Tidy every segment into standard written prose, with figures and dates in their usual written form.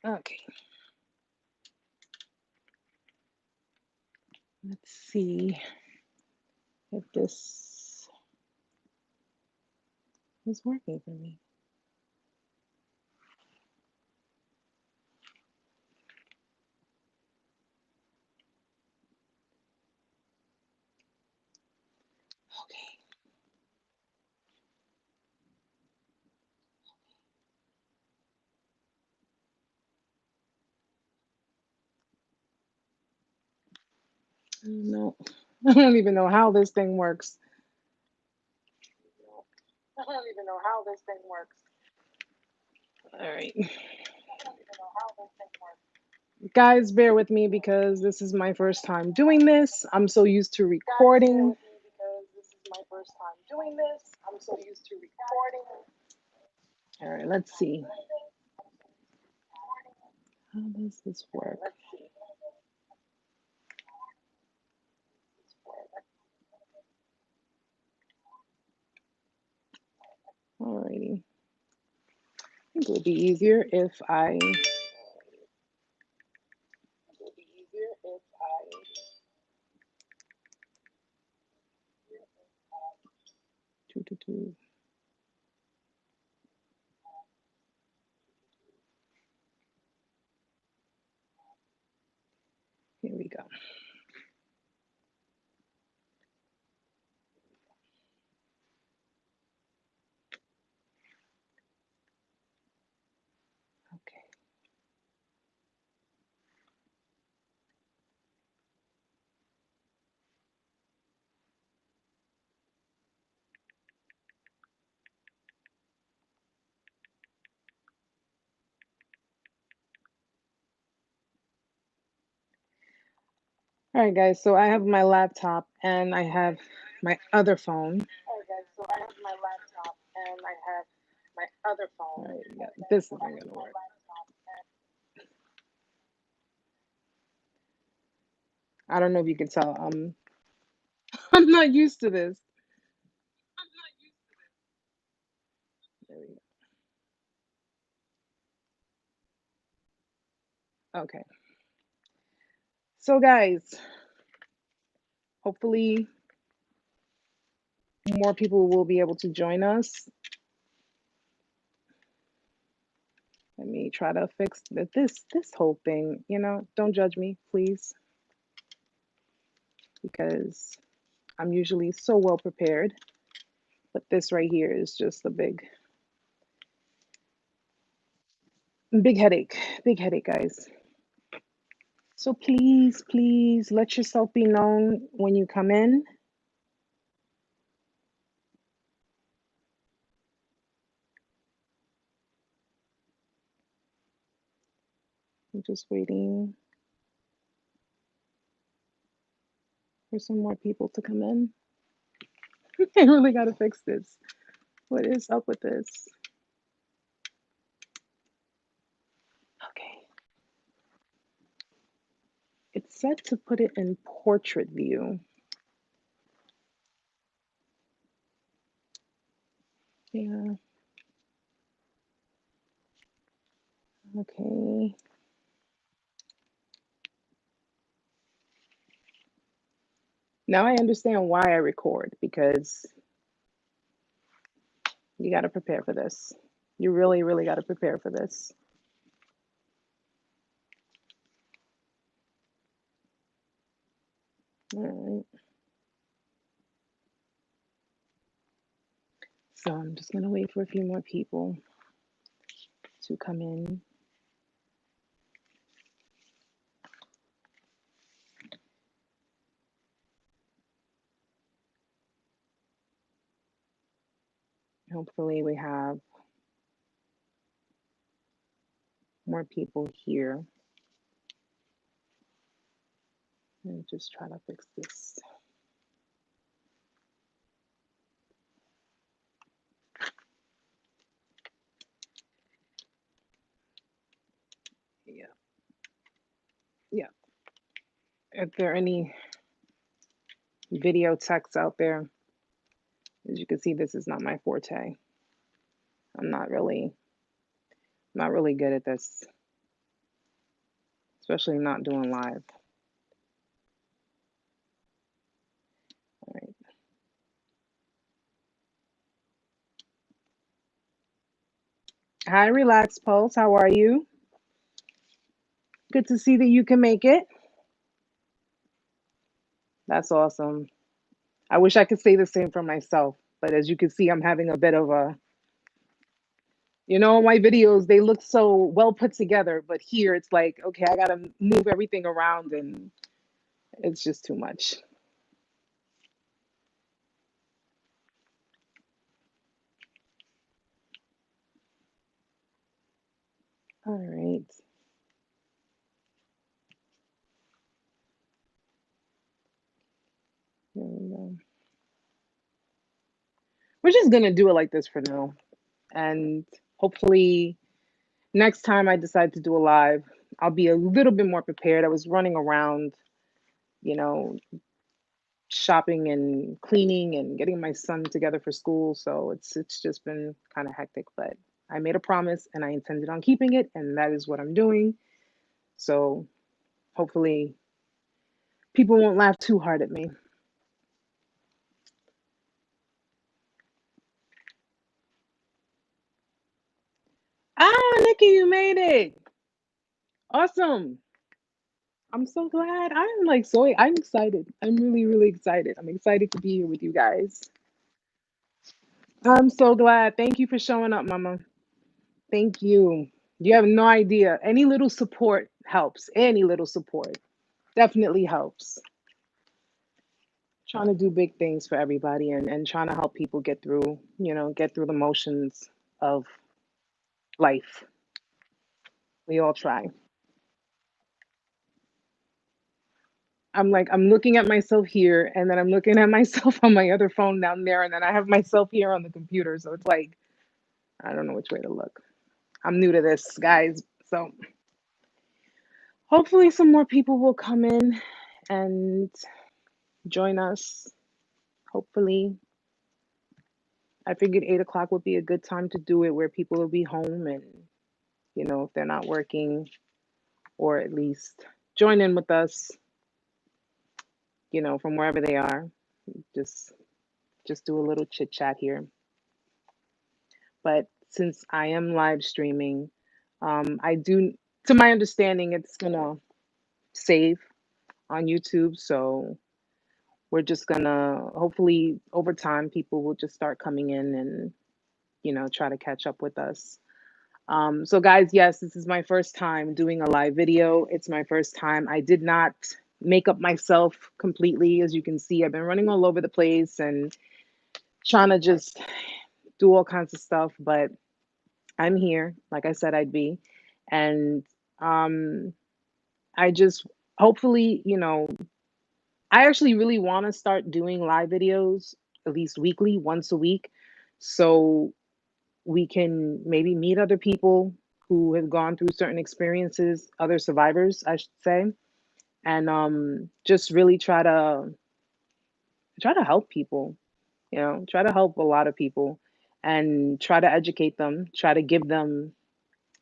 Okay. Let's see if this is working for me. Okay. I don't know. I don't even know how this thing works. I don't even know how this thing works. All right. Guys, bear with me because this is my first time doing this. I'm so used to recording. All right, let's see. How does this work? Alrighty. I think it would be easier if I do. Here we go. Okay. All right, guys. So I have my laptop and I have my other phone. All right, yeah, this isn't gonna work. I don't know if you can tell. I'm not used to this. There we go. Okay. So, guys, hopefully more people will be able to join us. Let me try to fix this whole thing. Don't judge me, please, because I'm usually so well prepared. But this right here is just a big headache. Big headache, guys. So please, please let yourself be known when you come in. I'm just waiting for some more people to come in. I really got to fix this. What is up with this? Okay. It's set to put it in portrait view. Yeah. Okay. Now I understand why I record, because you got to prepare for this. You really, really got to prepare for this. All right. So I'm just going to wait for a few more people to come in. Hopefully, we have more people here. Let me just try to fix this. Yeah. Yeah. If there are any video texts out there, as you can see, this is not my forte. I'm not really good at this. especially not doing live. All right. Hi, Relax Pulse. How are you? Good to see that you can make it. That's awesome. I wish I could say the same for myself, but as you can see, I'm having a bit of a, my videos, they look so well put together, but here it's like, okay, I got to move everything around and it's just too much. All right. Here we go. We're just going to do it like this for now. And hopefully, next time I decide to do a live, I'll be a little bit more prepared. I was running around, you know, shopping and cleaning and getting my son together for school. So it's just been kind of hectic, but I made a promise and I intended on keeping it, and that is what I'm doing. So hopefully people won't laugh too hard at me. Ah, Nikki, you made it. Awesome. I'm so glad. I'm excited. I'm really, really excited. I'm excited to be here with you guys. I'm so glad. Thank you for showing up, Mama. Thank you. You have no idea. Any little support helps. Any little support definitely helps. Trying to do big things for everybody and trying to help people get through the motions of life. We all try. I'm looking at myself here and then I'm looking at myself on my other phone down there and then I have myself here on the computer. So it's like I don't know which way to look. I'm new to this, guys. So hopefully some more people will come in and join us. Hopefully. I figured 8 o'clock would be a good time to do it where people will be home and, if they're not working, or at least join in with us, from wherever they are. Just just do a little chit chat here. But since I am live streaming, I do, to my understanding, it's gonna save on YouTube. So we're just gonna hopefully over time people will just start coming in and try to catch up with us. So guys, yes, this is my first time doing a live video. It's my first time. I did not make up myself completely. As you can see, I've been running all over the place and trying to just do all kinds of stuff, but I'm here, like I said I'd be. And um, I just hopefully, I actually really want to start doing live videos at least weekly, once a week. So we can maybe meet other people who have gone through certain experiences, other survivors, I should say, and just really try to help people, try to help a lot of people and try to educate them, try to give them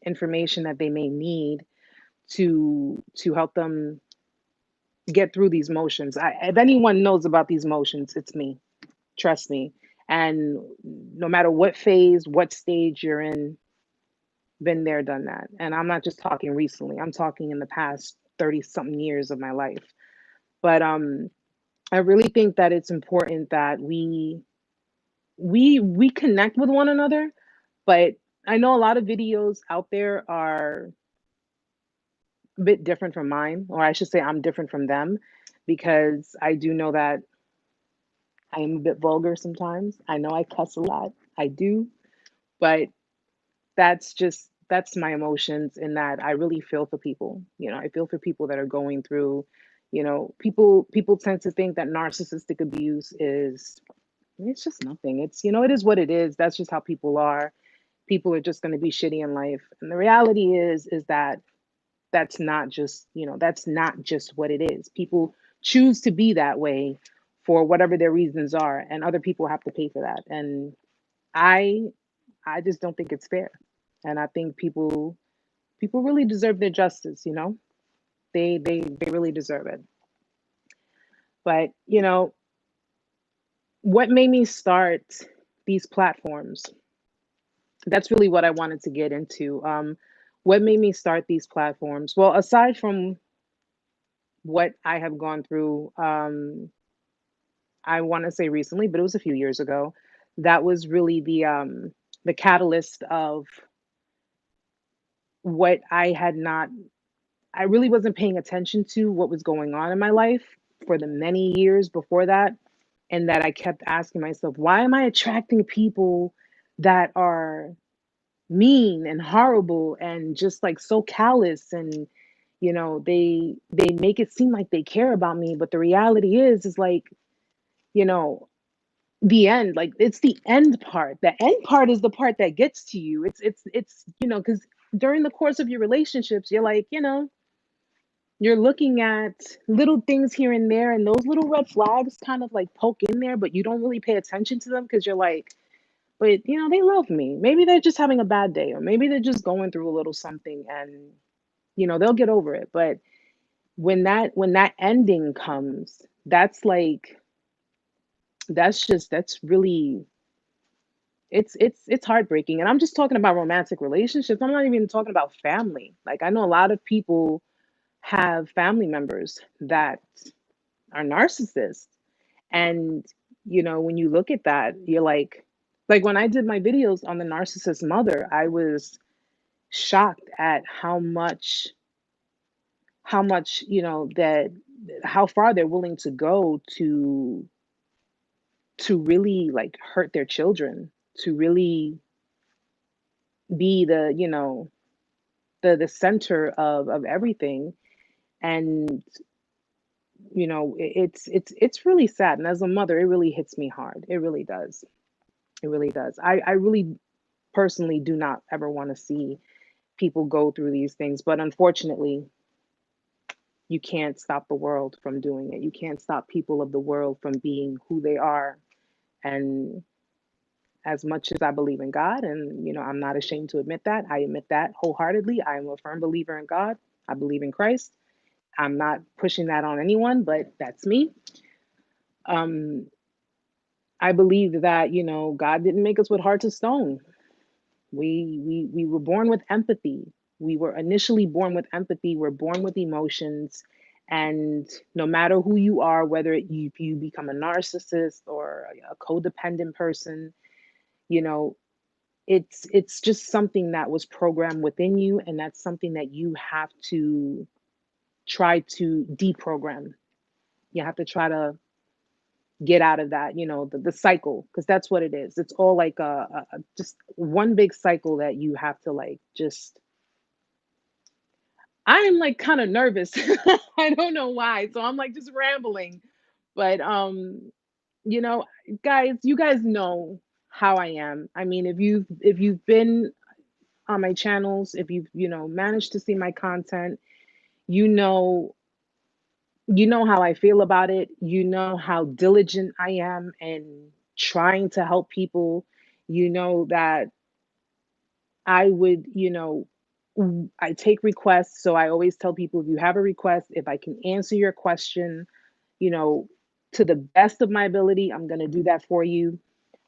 information that they may need to help them get through these motions. If anyone knows about these motions, it's me. Trust me. And no matter what phase, what stage you're in, been there, done that. And I'm not just talking recently. I'm talking in the past 30 something years of my life. But I really think that it's important that we connect with one another, but I know a lot of videos out there are a bit different from mine, or I should say I'm different from them because I do know that I am a bit vulgar sometimes. I know I cuss a lot. I do, but that's my emotions in that I really feel for people. I feel for people that are going through, people tend to think that narcissistic abuse is it's just nothing. It is what it is. That's just how people are. People are just going to be shitty in life. And the reality is that that's not just what it is. People choose to be that way for whatever their reasons are, and other people have to pay for that. And I I just don't think it's fair. And I think people really deserve their justice. They really deserve it. But, what made me start these platforms? That's really what I wanted to get into. What made me start these platforms? Well, aside from what I have gone through, I want to say recently, but it was a few years ago. That was really the catalyst of what I had not. I really wasn't paying attention to what was going on in my life for the many years before that, and that I kept asking myself, why am I attracting people that are mean and horrible and just like so callous, and they make it seem like they care about me, but the reality is like, you know the end, like it's the end part. The end part is the part that gets to you. It's because during the course of your relationships, you're like, you're looking at little things here and there, and those little red flags kind of like poke in there, but you don't really pay attention to them because you're like, but they love me. Maybe they're just having a bad day, or maybe they're just going through a little something, and they'll get over it. But when that ending comes, that's like, that's really, it's heartbreaking. And I'm just talking about romantic relationships. I'm not even talking about family. Like, I know a lot of people have family members that are narcissists. And when you look at that, you're like when I did my videos on the narcissist mother, I was shocked at how much that how far they're willing to go to really like hurt their children, to really be the center of everything. And it's really sad, and as a mother, it really hits me hard. It really does. It really does. I really personally do not ever want to see people go through these things, but unfortunately, you can't stop the world from doing it. You can't stop people of the world from being who they are. And as much as I believe in God, and I'm not ashamed to admit that, I admit that wholeheartedly. I am a firm believer in God. I believe in Christ. I'm not pushing that on anyone, but that's me. Um, I believe that God didn't make us with hearts of stone. We were born with empathy. We were initially born with empathy. We're born with emotions, and no matter who you are, whether you become a narcissist or a codependent person, you know it's just something that was programmed within you, and that's something that you have to try to deprogram. You have to try to get out of that, the cycle, because that's what it is. It's all like just one big cycle that you have to like just. I am like kind of nervous. I don't know why, so I'm like just rambling. But you know guys, you guys know how I am. I mean, if you've been on my channels, if you've managed to see my content, you know how I feel about it. You know how diligent I am in trying to help people. You know that I would, I take requests. So I always tell people, if you have a request, if I can answer your question, you know, to the best of my ability, I'm going to do that for you.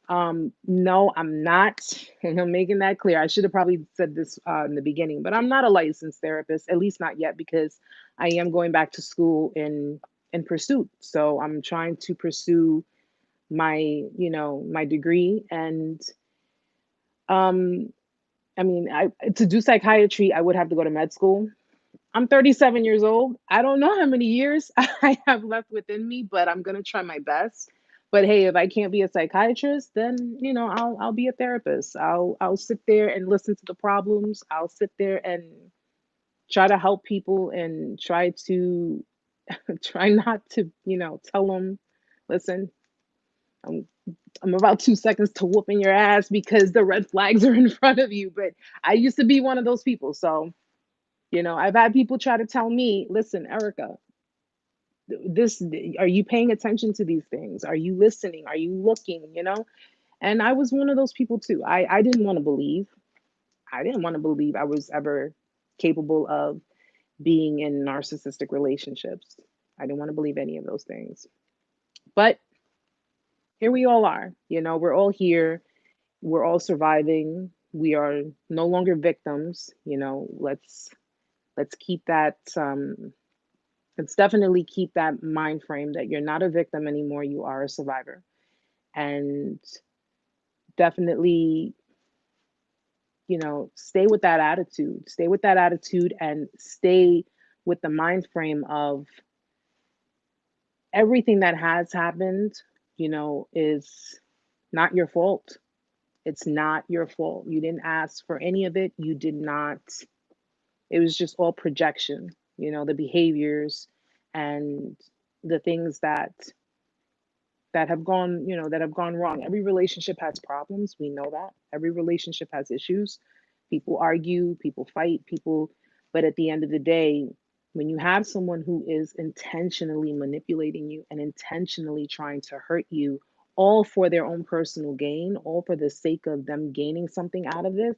No, I'm not, and I'm making that clear. I should have probably said this in the beginning, but I'm not a licensed therapist, at least not yet, because I am going back to school in pursuit. So I'm trying to pursue my, my degree. And um, I mean, I to do psychiatry, I would have to go to med school. I'm 37 years old. I don't know how many years I have left within me, but I'm gonna try my best. But hey, if I can't be a psychiatrist, then I'll be a therapist. I'll sit there and listen to the problems. I'll sit there and try to help people, and try to try not to tell them, listen, I'm I'm about 2 seconds to whooping your ass because the red flags are in front of you. But I used to be one of those people, so I've had people try to tell me, listen, Erica, this are you paying attention to these things? Are you listening? Are you looking? And I was one of those people too. I didn't want to believe. I didn't want to believe I was ever capable of being in narcissistic relationships. I didn't want to believe any of those things. But here we all are. We're all here. We're all surviving. We are no longer victims. Let's keep that let's definitely keep that mind frame that you're not a victim anymore, you are a survivor. And definitely, stay with that attitude. Stay with that attitude and stay with the mind frame of everything that has happened, is not your fault. It's not your fault. You didn't ask for any of it. You did not. It was just all projection, the behaviors and the things that have gone wrong. Every relationship has problems. We know that. Every relationship has issues. People argue, people fight, but at the end of the day, when you have someone who is intentionally manipulating you and intentionally trying to hurt you, all for their own personal gain, all for the sake of them gaining something out of this,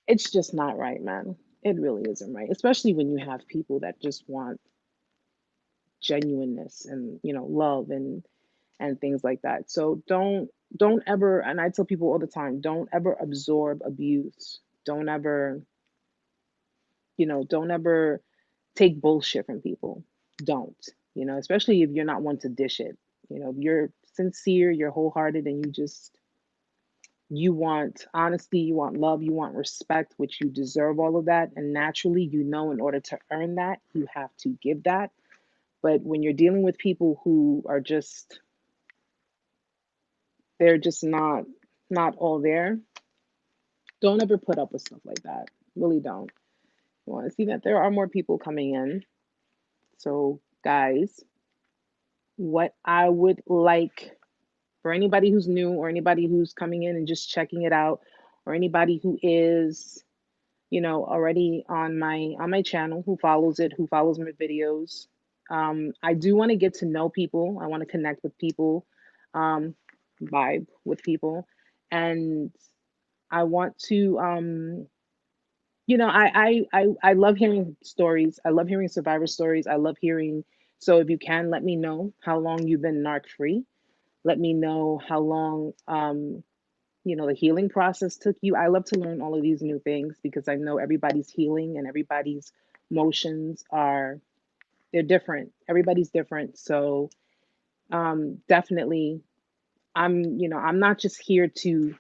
it's just not right, man. It really isn't right, especially when you have people that just want genuineness and, love and things like that. So don't ever, and I tell people all the time, don't ever absorb abuse. Don't ever take bullshit from people. Don't, especially if you're not one to dish it. If you're sincere, you're wholehearted, and you want honesty, you want love, you want respect, which you deserve all of that. And naturally, in order to earn that, you have to give that. But when you're dealing with people who are just, they're just not all there, don't ever put up with stuff like that. Really don't. You want to see that there are more people coming in. So, guys, what I would like for anybody who's new or anybody who's coming in and just checking it out, or anybody who is, already on my channel, who follows it, who follows my videos. I do want to get to know people. I want to connect with people, um, vibe with people, and I want to I love hearing stories. I love hearing survivor stories. I love hearing. So if you can, let me know how long you've been narc free. Let me know how long the healing process took you. I love to learn all of these new things because I know everybody's healing and everybody's motions are, they're different. Everybody's different. So definitely, I'm not just here to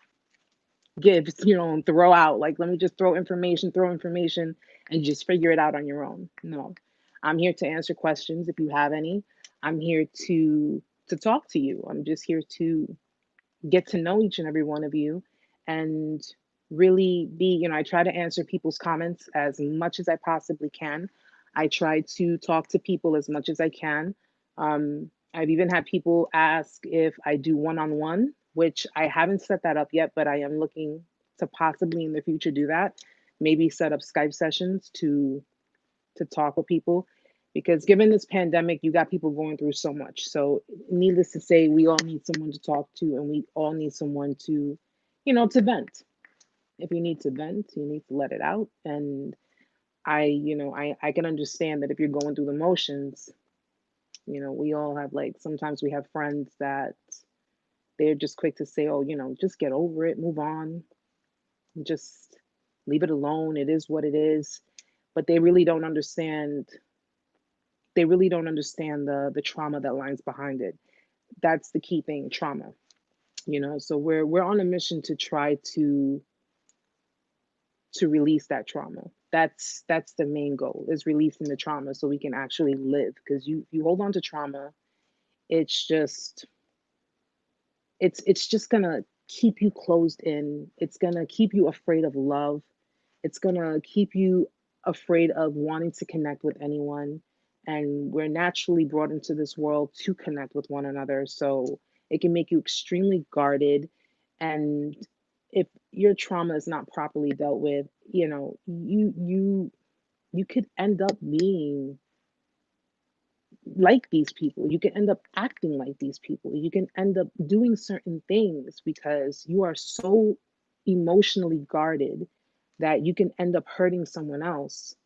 give, and throw out, like, let me just throw information and just figure it out on your own. No, I'm here to answer questions if you have any. I'm here to talk to you. I'm just here to get to know each and every one of you and really be, I try to answer people's comments as much as I possibly can. I try to talk to people as much as I can. I've even had people ask if I do one-on-one, which I haven't set that up yet, but I am looking to possibly in the future do that. Maybe set up Skype sessions to talk with people, because given this pandemic, you got people going through so much. So needless to say, we all need someone to talk to, and we all need someone to vent. If you need to vent, you need to let it out. And I can understand that if you're going through the motions, we all have, like, sometimes we have friends that they're just quick to say, oh, just get over it, move on, just leave it alone. It is what it is. But they really don't understand the trauma that lies behind it. That's the key thing, trauma. So we're on a mission to try to release that trauma. That's the main goal, is releasing the trauma so we can actually live. Because you hold on to trauma, it's just it's just gonna keep you closed in. It's gonna keep you afraid of love. It's gonna keep you afraid of wanting to connect with anyone. And we're naturally brought into this world to connect with one another. So it can make you extremely guarded. And if your trauma is not properly dealt with, you could end up being like these people. You can end up acting like these people. You can end up doing certain things because you are so emotionally guarded that you can end up hurting someone else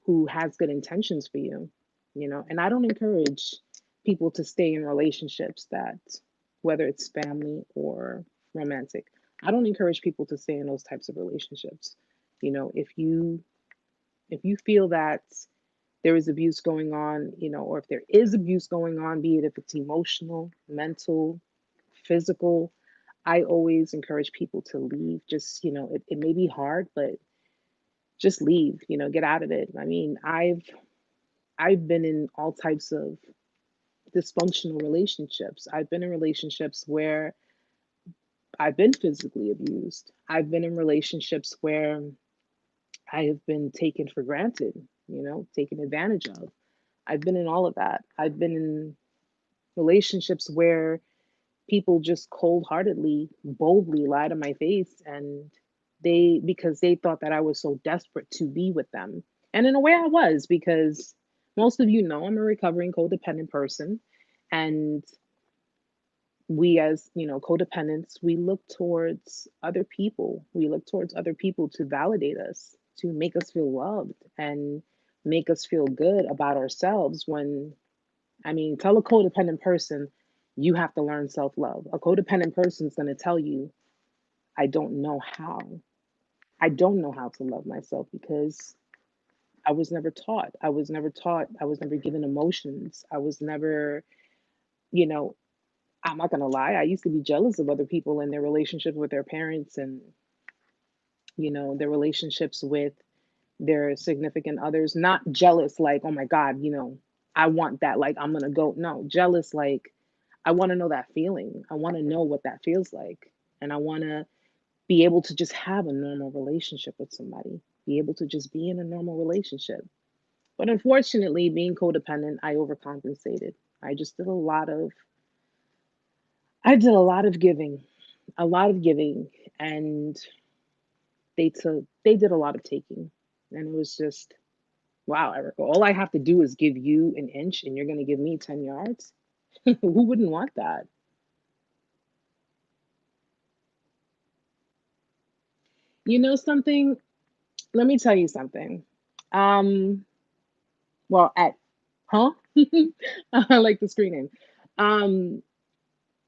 who has good intentions for you, and I don't encourage people to stay in relationships that, whether it's family or romantic, I don't encourage people to stay in those types of relationships. If you feel that there is abuse going on, or if there is abuse going on, be it if it's emotional, mental, physical, I always encourage people to leave. Just, it may be hard, but just leave, get out of it. I mean, I've been in all types of dysfunctional relationships. I've been in relationships where I've been physically abused. I've been in relationships where I have been taken for granted, taken advantage of. I've been in all of that. I've been in relationships where people just cold-heartedly, boldly lie to my face, and because they thought that I was so desperate to be with them. And in a way I was, because most of you know I'm a recovering codependent person, and we, as codependents, we look towards other people. We look towards other people to validate us, to make us feel loved and make us feel good about ourselves. When, I mean, tell a codependent person you have to learn self-love. A codependent person is going to tell you, I don't know how. I don't know how to love myself because I was never taught. I was never taught. I was never given emotions. I was never, you know, I'm not going to lie. I used to be jealous of other people and their relationship with their parents, and, their relationships with their significant others. Not jealous like, oh my God, I want that. Like, I'm going to go. No, jealous like, I want to know that feeling. I want to know what that feels like. And I want to be able to just have a normal relationship with somebody, be able to just be in a normal relationship. But unfortunately, being codependent, I overcompensated. I just did a lot of, I did a lot of giving, and they did a lot of taking. And it was just, wow, Erica, all I have to do is give you an inch and you're going to give me 10 yards. Who wouldn't want that? You know something? Let me tell you something. Um, well, huh? I like the screen name. Um,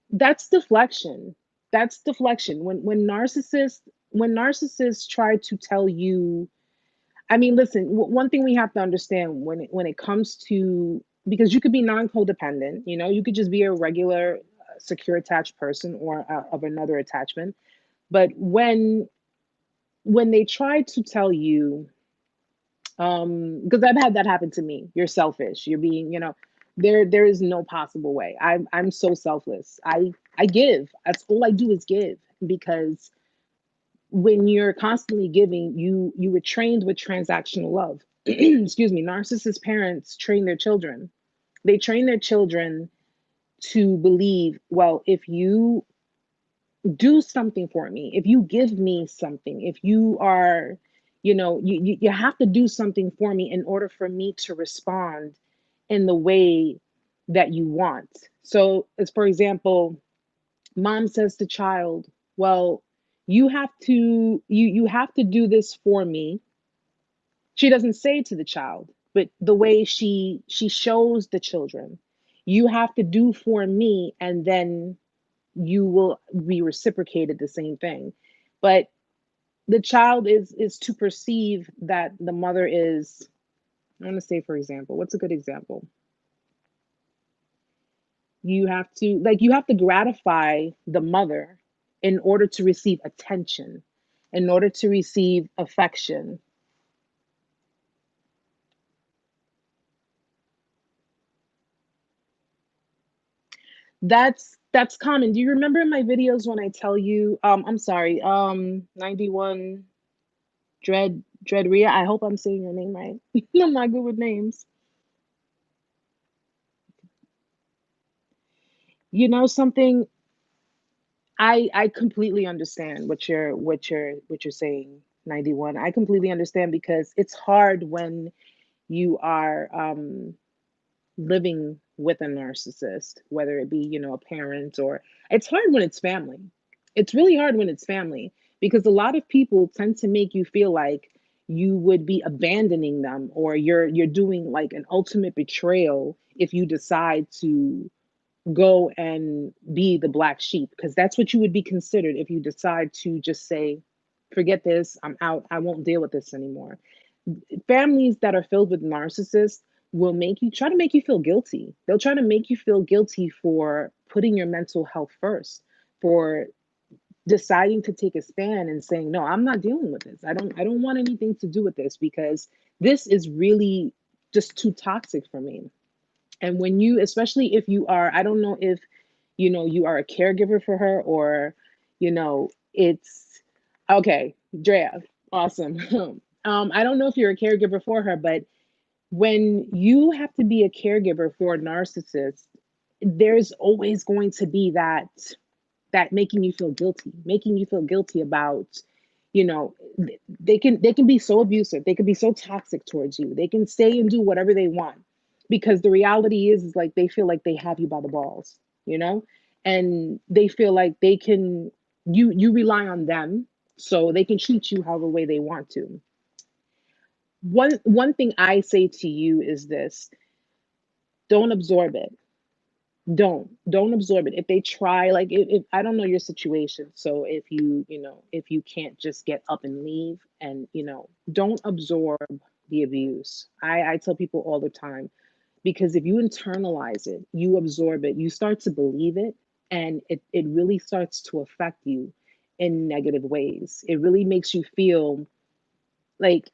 that's deflection. That's deflection. When narcissists try to tell you, I mean, listen, one thing we have to understand when it comes to, because you could be non-codependent, you could just be a regular secure attached person, or of another attachment. But when they try to tell you, because I've had that happen to me, you're selfish, you're being, there is no possible way. I'm so selfless. I give. That's all I do is give, because when you're constantly giving, you were trained with transactional love. Excuse me. Narcissist parents train their children. They train their children to believe, well, if you do something for me, if you give me something, if you are, you have to do something for me in order for me to respond in the way that you want. So, as for example, mom says to child, well, you have to do this for me. She doesn't say to the child, but the way she shows the children, you have to do for me, and then you will be reciprocated the same thing. But the child is to perceive that the mother is, I want to say, for example, what's a good example? You have to gratify the mother in order to receive attention, in order to receive affection. That's common. Do you remember in my videos when I tell you, I'm sorry, 91 Dread Ria, I hope I'm saying your name right. I'm not good with names. You know something, I completely understand what you're saying, 91. I completely understand, because it's hard when you are living with a narcissist, whether it be, a parent, or it's hard when it's family. It's really hard when it's family, because a lot of people tend to make you feel like you would be abandoning them, or you're doing like an ultimate betrayal if you decide to go and be the black sheep, because that's what you would be considered if you decide to just say, forget this, I'm out, I won't deal with this anymore. Families that are filled with narcissists will make you try to make you feel guilty. They'll try to make you feel guilty for putting your mental health first, for deciding to take a stand and saying, no, I'm not dealing with this. I don't want anything to do with this, because this is really just too toxic for me. And when you, especially if you are, I don't know if, you are a caregiver for her, or, it's okay, Drea, awesome. I don't know if you're a caregiver for her, but when you have to be a caregiver for a narcissist, there's always going to be that making you feel guilty about, they can be so abusive, they can be so toxic towards you, they can say and do whatever they want, because the reality is like they feel like they have you by the balls, you know, and they feel like they can, you rely on them, so they can treat you however way they want to. One thing I say to you is this: don't absorb it. Don't absorb it. If they try, like, if I don't know your situation, so if you can't just get up and leave, and don't absorb the abuse. I tell people all the time, because if you internalize it, you absorb it, you start to believe it, and it really starts to affect you in negative ways. It really makes you feel like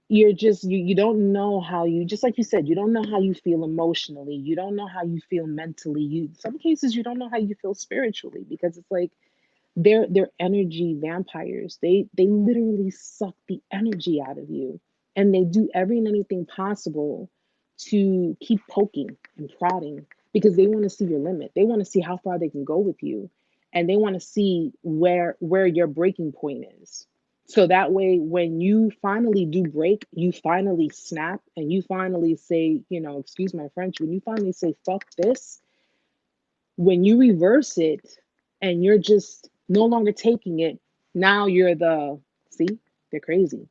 you're just, you don't know how, you just like you said, you don't know how you feel emotionally, you don't know how you feel mentally, you, some cases, you don't know how you feel spiritually, because it's like they're energy vampires. They literally suck the energy out of you, and they do every and anything possible to keep poking and prodding, because they want to see your limit, they want to see how far they can go with you, and they want to see where your breaking point is. So that way, when you finally do break, you finally snap, and you finally say, excuse my French, when you finally say, fuck this, when you reverse it and you're just no longer taking it, now you're the, see, they're crazy.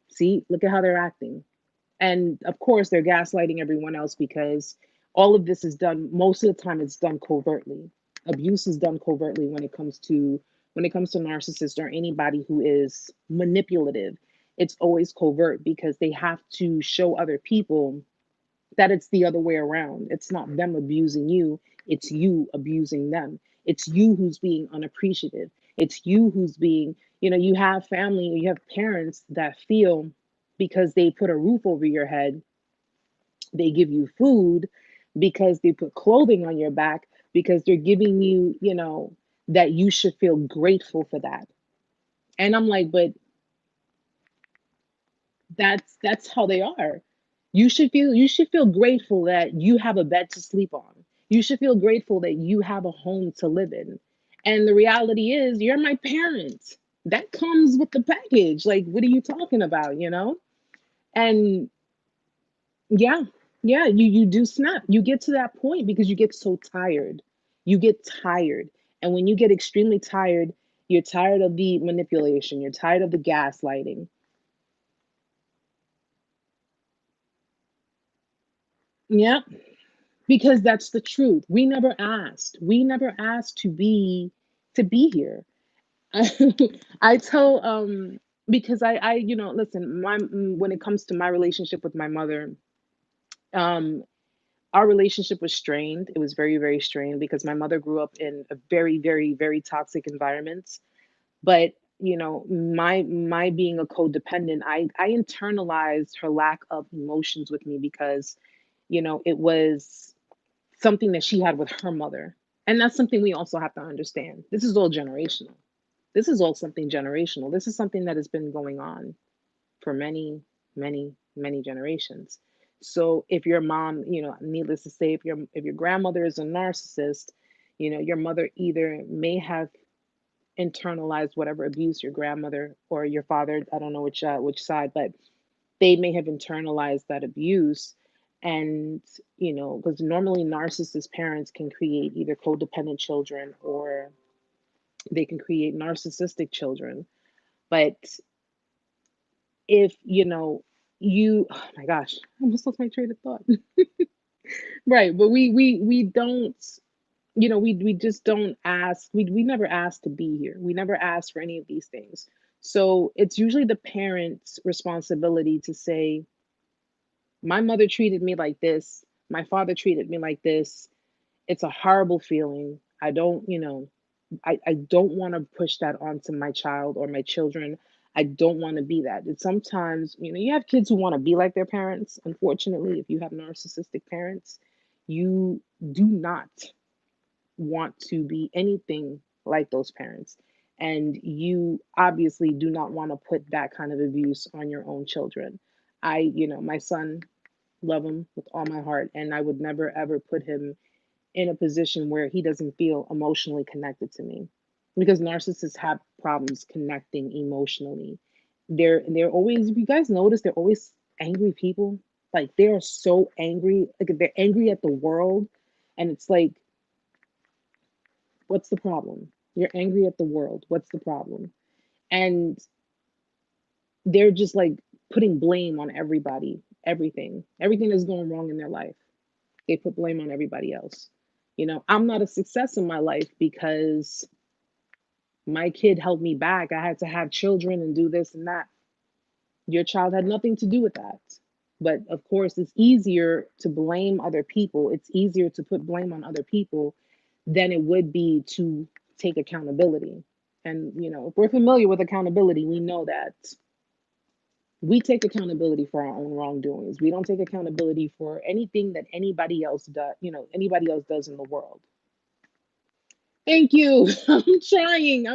See, look at how they're acting. And of course, they're gaslighting everyone else, because all of this is done, most of the time it's done covertly. Abuse is done covertly when it comes to narcissists or anybody who is manipulative. It's always covert, because they have to show other people that it's the other way around. It's not them abusing you, it's you abusing them. It's you who's being unappreciative. It's you who's being, you have family, you have parents that feel, because they put a roof over your head, they give you food, because they put clothing on your back, because they're giving you, that you should feel grateful for that. And I'm like, but that's how they are. You should feel grateful that you have a bed to sleep on. You should feel grateful that you have a home to live in. And the reality is, you're my parent. That comes with the package. Like, what are you talking about? And yeah, yeah, you do snap. You get to that point because you get so tired. You get tired. And when you get extremely tired, you're tired of the manipulation, you're tired of the gaslighting. Yeah, because that's the truth. We never asked. We never asked to be here. I tell because I listen, when it comes to my relationship with my mother, um our relationship was strained. It was very, very strained, because my mother grew up in a very, very, very toxic environment. But my being a codependent, I internalized her lack of emotions with me, because it was something that she had with her mother. And that's something we also have to understand. This is all generational. This is all something generational. This is something that has been going on for many, many, many generations. So if your mom, needless to say, if your grandmother is a narcissist, your mother either may have internalized whatever abuse your grandmother or your father, I don't know which side, but they may have internalized that abuse. And because normally narcissist parents can create either codependent children, or they can create narcissistic children. But if oh my gosh, I almost lost my train of thought. Right, but we don't, we just don't ask. We never ask to be here. We never ask for any of these things. So it's usually the parent's responsibility to say, my mother treated me like this, my father treated me like this. It's a horrible feeling. I don't, I don't want to push that onto my child or my children. I don't want to be that. And sometimes, you have kids who want to be like their parents. Unfortunately, if you have narcissistic parents, you do not want to be anything like those parents. And you obviously do not want to put that kind of abuse on your own children. My son, love him with all my heart, and I would never ever put him in a position where he doesn't feel emotionally connected to me, because narcissists have problems connecting emotionally. They're always, if you guys notice, they're always angry people. Like, they are so angry, like they're angry at the world. And it's like, what's the problem? You're angry at the world, what's the problem? And they're just like putting blame on everybody, everything that's going wrong in their life. They put blame on everybody else. I'm not a success in my life because my kid held me back. I had to have children and do this and that. Your child had nothing to do with that. But of course, it's easier to blame other people. It's easier to put blame on other people than it would be to take accountability. And, if we're familiar with accountability, we know that we take accountability for our own wrongdoings. We don't take accountability for anything that anybody else does, anybody else does in the world. Thank you. I'm trying.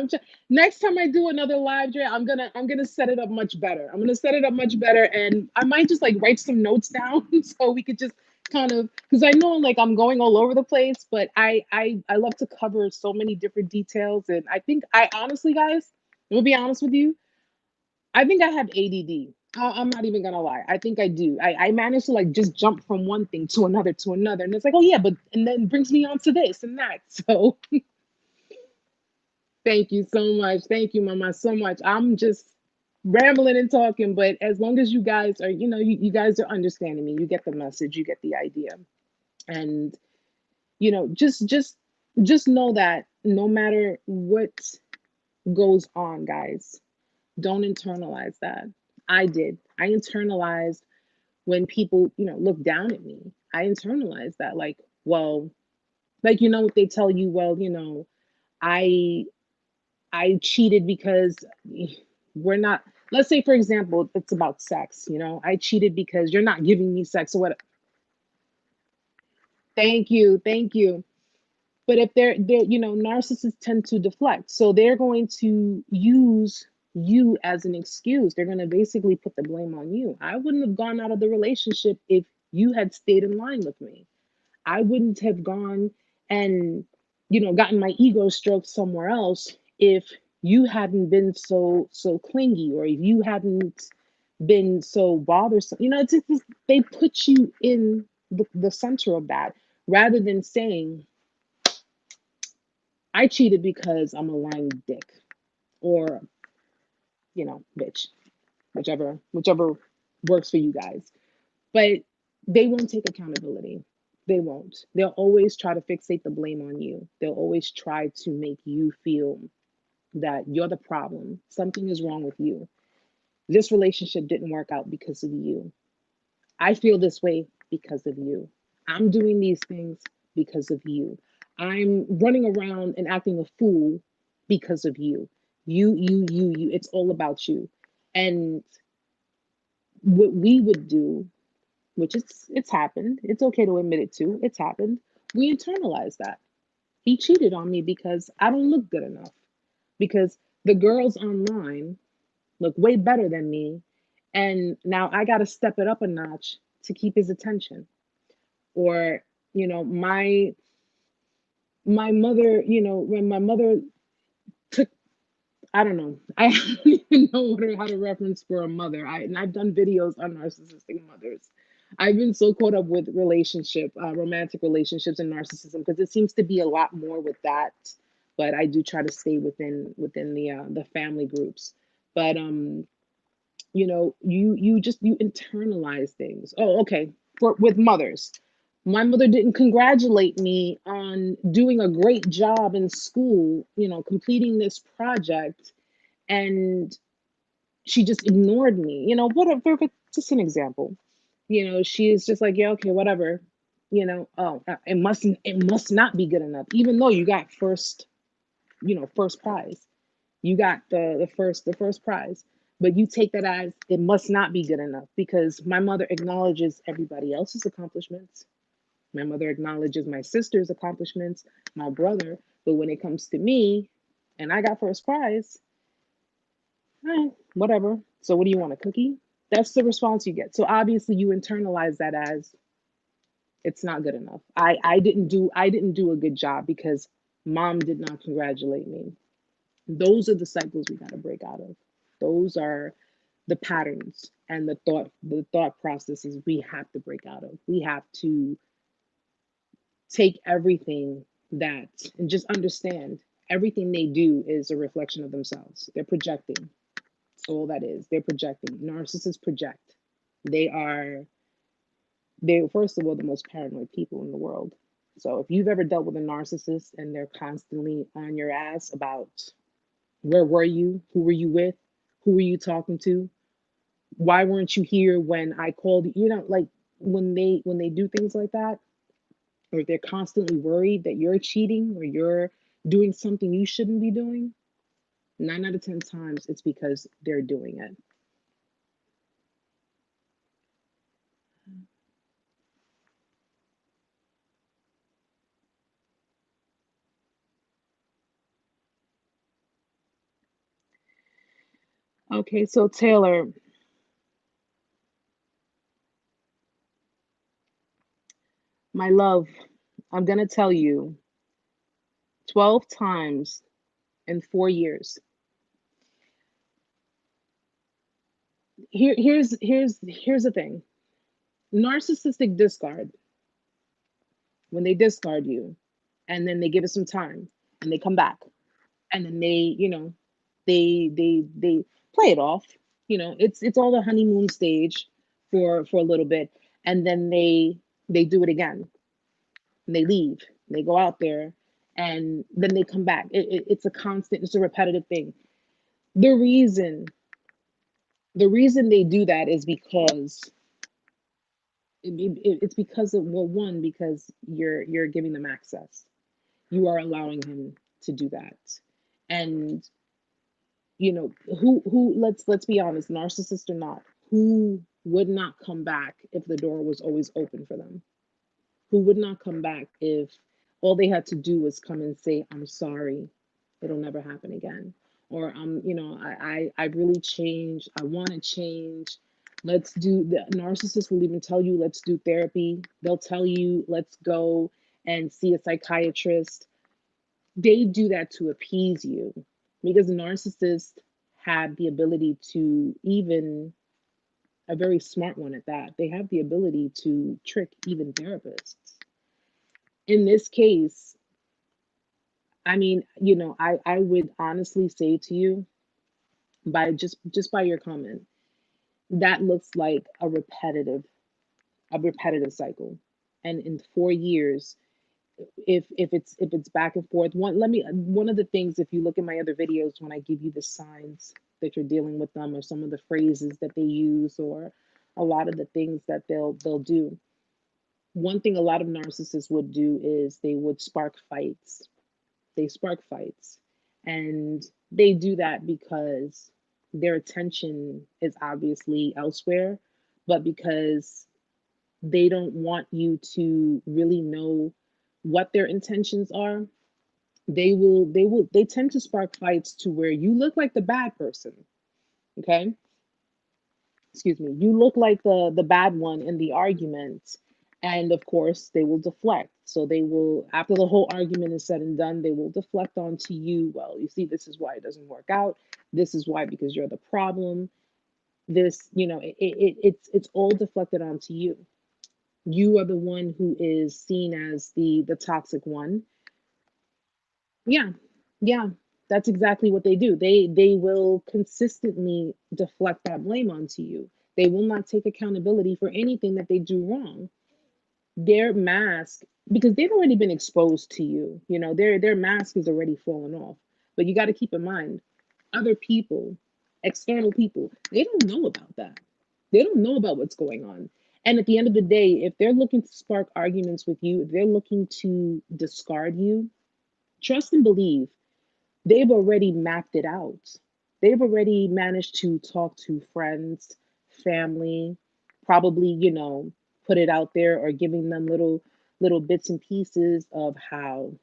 Next time I do another live Dre, I'm gonna set it up much better. I'm gonna set it up much better, and I might just like write some notes down so we could just kind of, because I know like I'm going all over the place, but I love to cover so many different details, and I think I honestly, guys, I'm gonna be honest with you. I think I have ADD. I'm not even gonna lie. I think I do. I manage to like just jump from one thing to another, and it's like, oh yeah, but and then brings me on to this and that. So thank you so much. Thank you, Mama, so much. I'm just rambling and talking, but as long as you guys are, you guys are understanding me, you get the message, you get the idea. And, just know that no matter what goes on, guys, don't internalize that. I did. I internalized when people, look down at me. I internalized that, like, well, like, what they tell you, well, I I cheated because we're not, let's say, for example, it's about sex, I cheated because you're not giving me sex or what. Thank you. Thank you. But if they're, narcissists tend to deflect. So they're going to use you as an excuse. They're going to basically put the blame on you. I wouldn't have gone out of the relationship if you had stayed in line with me. I wouldn't have gone and, gotten my ego stroked somewhere else if you hadn't been so clingy, or if you hadn't been so bothersome. They put you in the center of that, rather than saying, I cheated because I'm a lying dick, or, bitch, whichever works for you guys. But they won't take accountability. They won't. They'll always try to fixate the blame on you. They'll always try to make you feel that you're the problem. Something is wrong with you. This relationship didn't work out because of you. I feel this way because of you. I'm doing these things because of you. I'm running around and acting a fool because of you. You. It's all about you. And what we would do, which it's happened. It's okay to admit it too. It's happened. We internalize that. He cheated on me because I don't look good enough. Because the girls online look way better than me. And now I got to step it up a notch to keep his attention. Or, my mother, when my mother took, I don't know, I don't even know how to reference for a mother. And I've done videos on narcissistic mothers. I've been so caught up with romantic relationships and narcissism, because it seems to be a lot more with that. But I do try to stay within the family groups. But You internalize things. Oh, okay. For with mothers, my mother didn't congratulate me on doing a great job in school, completing this project, and she just ignored me. Whatever. Just an example. She is just like, yeah, okay, whatever. Oh, it must not be good enough, even though you got first prize. You got the first prize, but you take that as it must not be good enough because my mother acknowledges everybody else's accomplishments. My mother acknowledges my sister's accomplishments, my brother, but when it comes to me and I got first prize, whatever. So what do you want, a cookie? That's the response you get. So obviously you internalize that as it's not good enough. I didn't do a good job because mom did not congratulate me. Those are the cycles we got to break out of. Those are the patterns and the thought processes we have to break out of. We have to take everything that and just understand everything they do is a reflection of themselves. They're projecting. That's all that is. They're projecting. Narcissists project. They are they're first of all the most paranoid people in the world. So if you've ever dealt with a narcissist and they're constantly on your ass about where were you? Who were you with? Who were you talking to? Why weren't you here when I called you? Like when they do things like that, or if they're constantly worried that you're cheating or you're doing something you shouldn't be doing, 9 out of 10 times it's because they're doing it. Okay, so Taylor, my love, I'm gonna tell you 12 times in 4 years. Here's the thing. Narcissistic discard, when they discard you and then they give it some time and they come back and then they play it off. It's all the honeymoon stage for a little bit, and then they do it again. And they leave. They go out there, and then they come back. It's a constant. It's a repetitive thing. The reason the reason they do that is because it's because of, well, one, because you're giving them access. You are allowing him to do that, and who let's be honest, narcissist or not, who would not come back if the door was always open for them? Who would not come back if all they had to do was come and say, I'm sorry, it'll never happen again, or I really changed, I want to change. Let's do The narcissist will even tell you, let's do therapy. They'll tell you, let's go and see a psychiatrist. They do that to appease you, because narcissists have the ability to, even a very smart one at that, they have the ability to trick even therapists. In this case, I mean, I would honestly say to you, by just by your comment, that looks like a repetitive cycle. And in 4 years, if it's back and forth, one of the things, if you look at my other videos, when I give you the signs that you're dealing with them, or some of the phrases that they use, or a lot of the things that they'll do, one thing a lot of narcissists would do is they would spark fights. They spark fights, and they do that because their attention is obviously elsewhere, but because they don't want you to really know what their intentions are. They tend to spark fights to where you look like the bad person. Okay, excuse me, you look like the bad one in the argument, and of course they will deflect. So they will, after the whole argument is said and done, they will deflect onto you. Well, you see, this is why it doesn't work out. This is why, because you're the problem. This, it's all deflected onto you. You are the one who is seen as the toxic one. Yeah, yeah. That's exactly what they do. They will consistently deflect that blame onto you. They will not take accountability for anything that they do wrong. Their mask, because they've already been exposed to you, their mask is already fallen off. But you got to keep in mind, other people, external people, they don't know about that. They don't know about what's going on. And at the end of the day, if they're looking to spark arguments with you, if they're looking to discard you, trust and believe they've already mapped it out. They've already managed to talk to friends, family, probably, put it out there or giving them little bits and pieces of how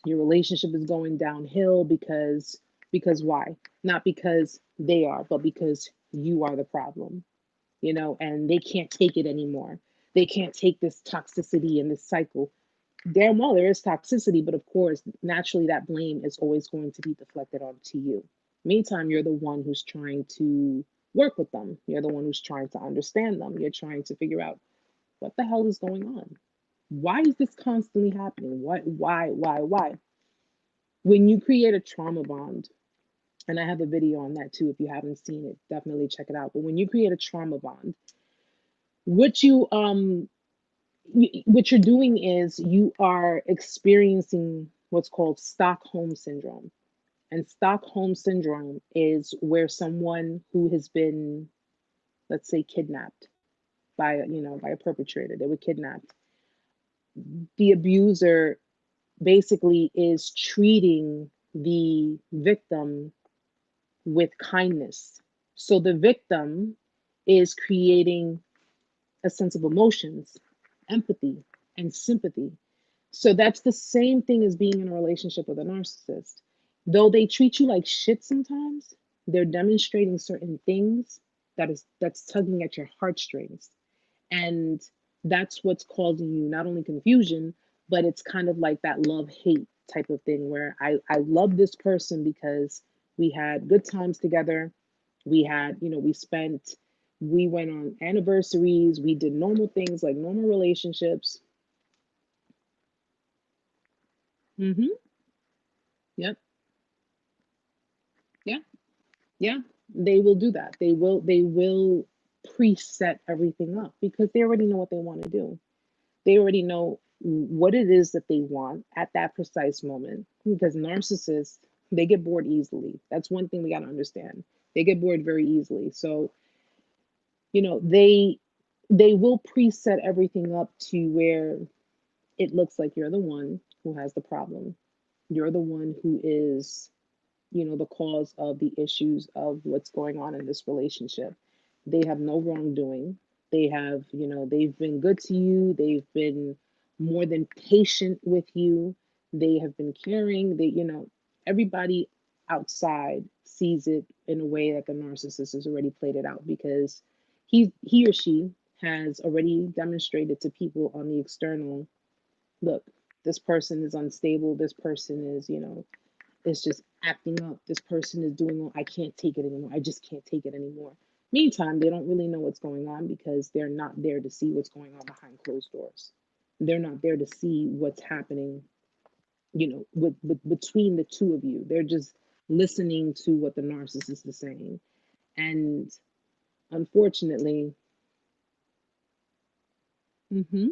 your relationship is going downhill because why? Not because they are, but because you are the problem, and they can't take it anymore. They can't take this toxicity and this cycle. Damn well there is toxicity, but of course, naturally that blame is always going to be deflected onto you. Meantime, you're the one who's trying to work with them. You're the one who's trying to understand them. You're trying to figure out what the hell is going on. Why is this constantly happening? Why? When you create a trauma bond, and I have a video on that too. If you haven't seen it, definitely check it out. But when you create a trauma bond, what what you're doing is you are experiencing what's called Stockholm syndrome. And Stockholm syndrome is where someone who has been, let's say, kidnapped by a perpetrator, they were kidnapped. The abuser basically is treating the victim with kindness. So the victim is creating a sense of emotions, empathy, and sympathy. So that's the same thing as being in a relationship with a narcissist. Though they treat you like shit sometimes, they're demonstrating certain things that's tugging at your heartstrings. And that's what's causing you not only confusion, but it's kind of like that love hate type of thing where I love this person because we had good times together. We had, we went on anniversaries, we did normal things like normal relationships. Mm-hmm. Yep. Yeah. Yeah. They will do that. They will preset everything up because they already know what they want to do. They already know what it is that they want at that precise moment. Because narcissists, they get bored easily. That's one thing we got to understand. They get bored very easily. So, they will preset everything up to where it looks like you're the one who has the problem. You're the one who is, the cause of the issues of what's going on in this relationship. They have no wrongdoing. They've been good to you. They've been more than patient with you. They have been caring. Everybody outside sees it in a way that the narcissist has already played it out because he or she has already demonstrated to people on the external, look, this person is unstable. This person is just acting up. This person is doing, I can't take it anymore. I just can't take it anymore. Meantime, they don't really know what's going on because they're not there to see what's going on behind closed doors. They're not there to see what's happening, with between the two of you. They're just listening to what the narcissist is saying. And unfortunately, hmm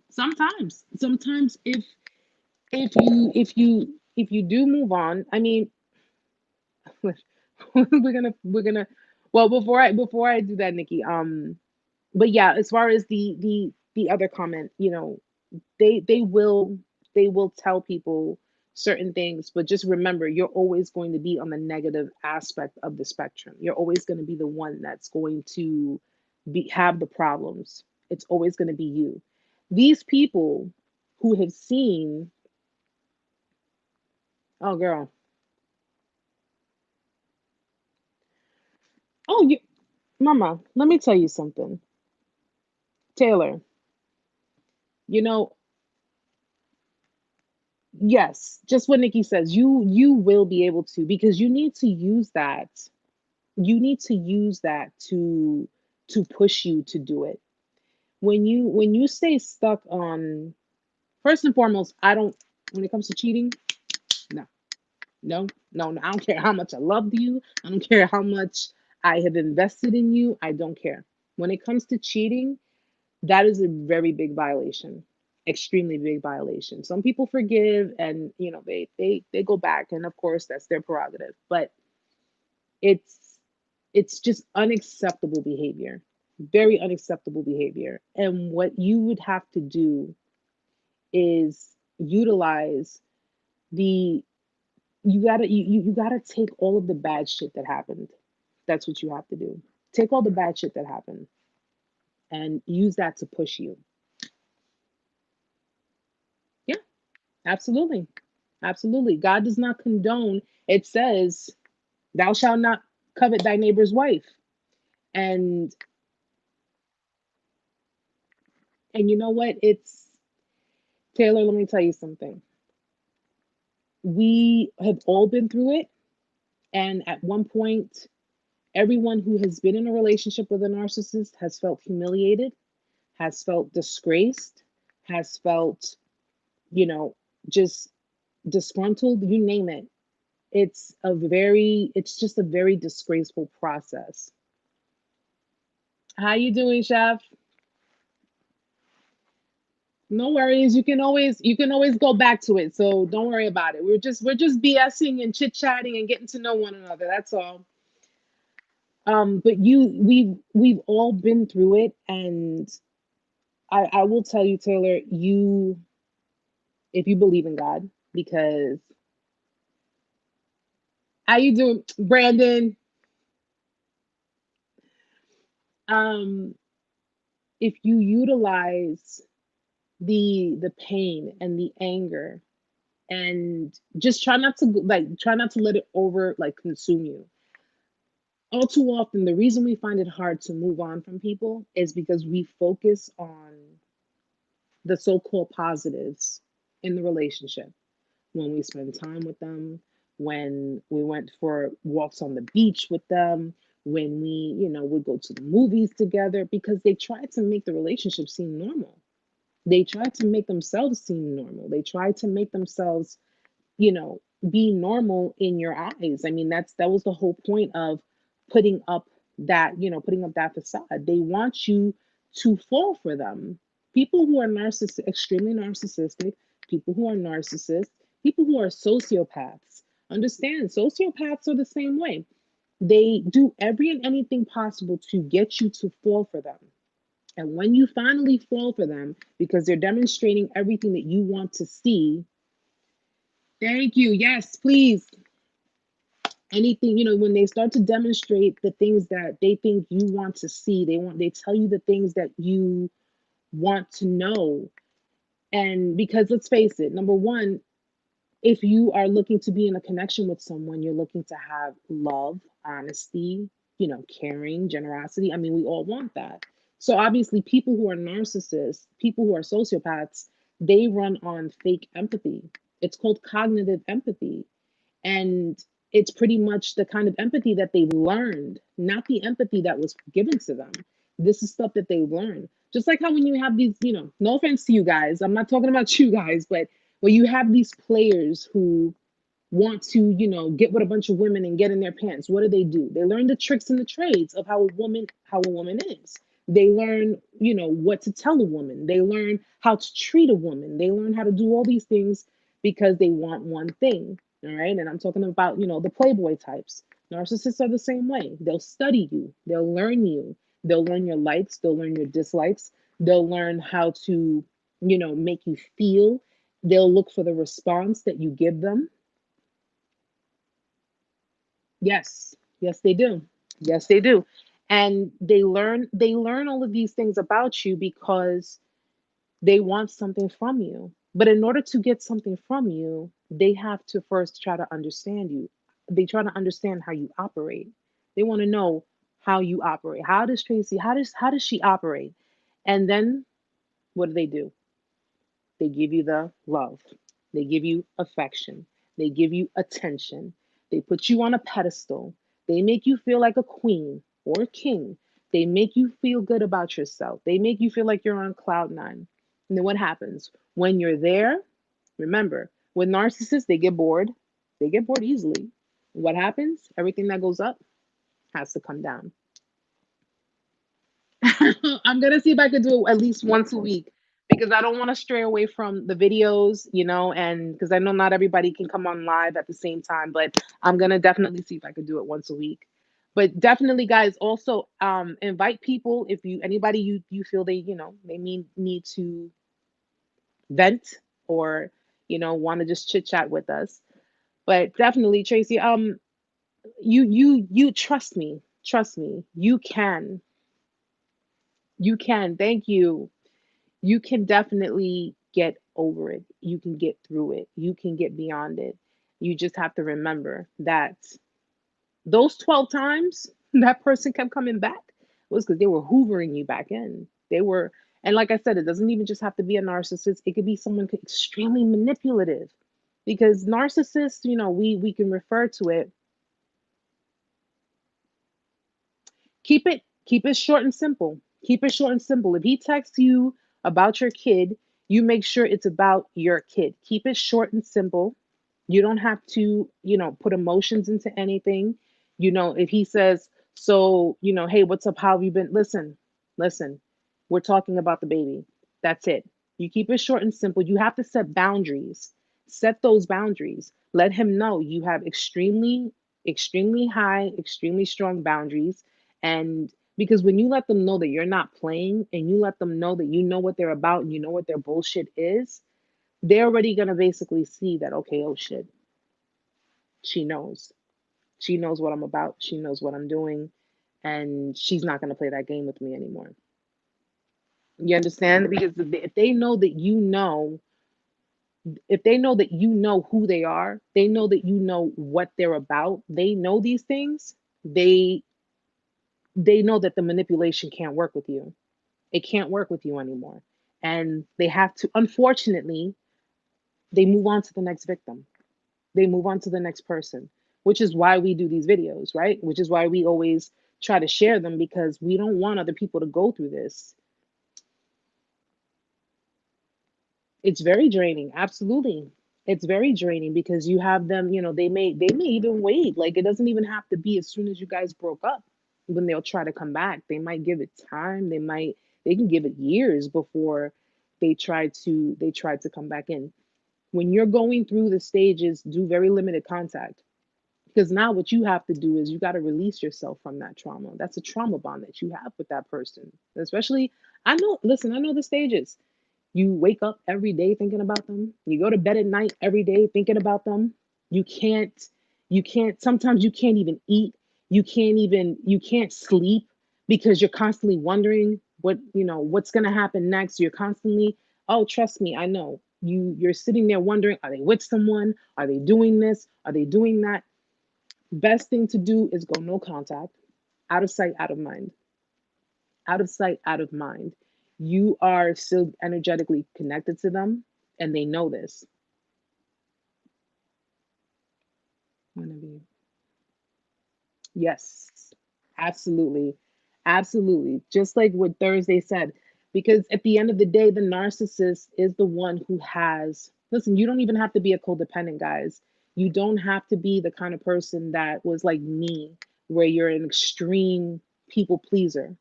sometimes if you do move on, I mean, we're gonna well, before I do that, Nikki, but yeah, as far as the other comment, they will tell people certain things, but just remember, you're always going to be on the negative aspect of the spectrum. You're always going to be the one that's going to have the problems. It's always going to be you. These people who have seen, oh girl, oh you, mama, let me tell you something, Taylor. You know, yes, just what Nikki says, you will be able to, because you need to use that. You need to use that to push you to do it. When you stay stuck on, first and foremost, I don't. When it comes to cheating, no, no, no, no. I don't care how much I loved you. I don't care how much I have invested in you. I don't care. When it comes to cheating, that is a very big violation, extremely big violation. Some people forgive, and they go back, and of course that's their prerogative. But it's it's just unacceptable behavior, very unacceptable behavior. And what you would have to do is utilize the you gotta take all of the bad shit that happened. That's what you have to do. Take all the bad shit that happened and use that to push you. Yeah, absolutely. Absolutely. God does not condone. It says, "Thou shalt not covet thy neighbor's wife." And you know what? It's Taylor, let me tell you something. We have all been through it, and at one point, everyone who has been in a relationship with a narcissist has felt humiliated, has felt disgraced, has felt, you know, just disgruntled, you name it. It's just a very disgraceful process. How you doing, chef? No worries. You can always go back to it. So don't worry about it. We're just BSing and chit-chatting and getting to know one another. That's all. But we've all been through it, and I will tell you, Taylor, if you believe in God, because how you doing, Brandon? Um, if you utilize the pain and the anger, and just try not to let it over like consume you. All too often, the reason we find it hard to move on from people is because we focus on the so-called positives in the relationship. When we spend time with them, when we went for walks on the beach with them, when we would go to the movies together, because they try to make the relationship seem normal. They try to make themselves seem normal. They try to make themselves, you know, be normal in your eyes. I mean, that was the whole point of putting up that facade. They want you to fall for them. People who are extremely narcissistic, people who are narcissists, people who are sociopaths. Understand, sociopaths are the same way. They do every and anything possible to get you to fall for them. And when you finally fall for them, because they're demonstrating everything that you want to see. Thank you. Yes, please. Anything, when they start to demonstrate the things that they think you want to see, they tell you the things that you want to know. And because let's face it, number one, if you are looking to be in a connection with someone, you're looking to have love, honesty, caring, generosity. I mean, we all want that. So obviously, people who are narcissists, people who are sociopaths, they run on fake empathy. It's called cognitive empathy. And it's pretty much the kind of empathy that they've learned, not the empathy that was given to them. This is stuff that they learn. Just like how when you have these, no offense to you guys, I'm not talking about you guys, but when you have these players who want to, get with a bunch of women and get in their pants, what do? They learn the tricks and the trades of how a woman is. They learn, what to tell a woman. They learn how to treat a woman. They learn how to do all these things because they want one thing. All right. And I'm talking about, the playboy types. Narcissists are the same way. They'll study you, they'll learn you, they'll learn your likes, they'll learn your dislikes, they'll learn how to, make you feel. They'll look for the response that you give them. Yes, yes, they do. Yes, they do. And they learn all of these things about you because they want something from you. But in order to get something from you, they have to first try to understand you. They try to understand how you operate. They want to know how you operate. How does she operate? And then what do? They give you the love. They give you affection. They give you attention. They put you on a pedestal. They make you feel like a queen or a king. They make you feel good about yourself. They make you feel like you're on cloud nine. And then what happens? When you're there, remember, With narcissists, they get bored. They get bored easily. What happens? Everything that goes up has to come down. I'm gonna see if I could do it at least once a week because I don't want to stray away from the videos, and because I know not everybody can come on live at the same time, but I'm gonna definitely see if I could do it once a week. But definitely, guys, also invite people if anybody you feel they need to vent or want to just chit chat with us. But definitely, Tracy, you trust me, you can. Thank you. You can definitely get over it. You can get through it. You can get beyond it. You just have to remember that those 12 times that person kept coming back was because they were hoovering you back in. They were, and like I said, it doesn't even just have to be a narcissist. It could be someone extremely manipulative. Because narcissists, we can refer to it. Keep it short and simple. Keep it short and simple. If he texts you about your kid, you make sure it's about your kid. Keep it short and simple. You don't have to, put emotions into anything. If he says, so, hey, what's up? How have you been? Listen, we're talking about the baby. That's it. You keep it short and simple. You have to set boundaries. Set those boundaries. Let him know you have extremely high, extremely strong boundaries. And because when you let them know that you're not playing and you let them know that you know what they're about and you know what their bullshit is, they're already going to basically see that, okay, oh shit, she knows. She knows what I'm about. She knows what I'm doing. And she's not going to play that game with me anymore. You understand? Because if they know that if they know that you know who they are, they know that you know what they're about, they know these things, they know that the manipulation can't work with you. It can't work with you anymore. And they have to, unfortunately, they move on to the next victim. They move on to the next person, which is why we do these videos, right? Which is why we always try to share them because we don't want other people to go through this. It's very draining. Absolutely. It's very draining because you have them, they may even wait. Like it doesn't even have to be as soon as you guys broke up when they'll try to come back. They might give it time. They can give it years before they try to come back in. When you're going through the stages, do very limited contact. Because now what you have to do is you got to release yourself from that trauma. That's a trauma bond that you have with that person. Especially, I know the stages. You wake up every day thinking about them. You go to bed at night every day thinking about them. You can't, sometimes you can't even eat. You can't sleep because you're constantly wondering what's going to happen next. You're constantly, oh, trust me, I know. You're sitting there wondering, are they with someone? Are they doing this? Are they doing that? Best thing to do is go no contact, out of sight, out of mind, out of sight, out of mind. You are still energetically connected to them, and they know this. Whenever Yes, absolutely. Absolutely. Just like what Thursday said. Because at the end of the day, the narcissist is the one who listen, you don't even have to be a codependent, guys. You don't have to be the kind of person that was like me, where you're an extreme people pleaser,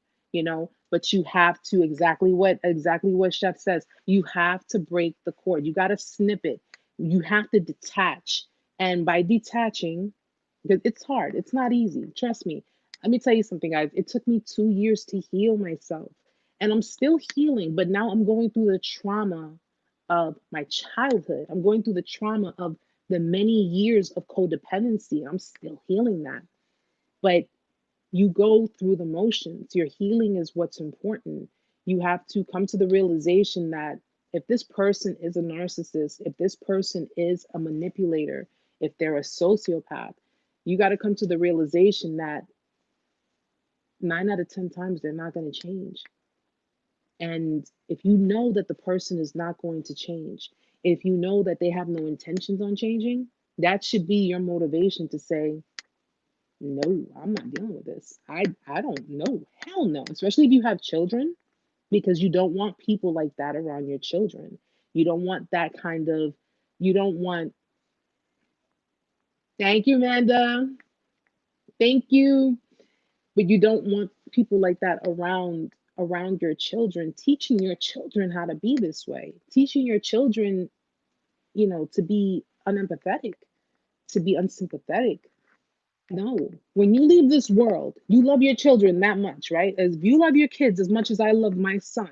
but you have to exactly what Chef says. You have to break the cord. You got to snip it. You have to detach. And by detaching, because it's hard. It's not easy. Trust me. Let me tell you something, guys. It took me 2 years to heal myself. And I'm still healing, but now I'm going through the trauma of my childhood. I'm going through the trauma of the many years of codependency. I'm still healing that. But you go through the motions. Your healing is what's important. You have to come to the realization that if this person is a narcissist, if this person is a manipulator, if they're a sociopath, you got to come to the realization that 9 out of 10 times they're not going to change. And if you know that the person is not going to change, if you know that they have no intentions on changing, that should be your motivation to say, no, I'm not dealing with this. I don't know. Hell no. Especially if you have children, because you don't want people like that around your children. You don't want that kind of You don't want, thank you, Amanda. Thank you. But you don't want people like that around your children, teaching your children how to be this way, teaching your children, to be unempathetic, to be unsympathetic. No. When you leave this world, you love your children that much, right? As you love your kids as much as I love my son.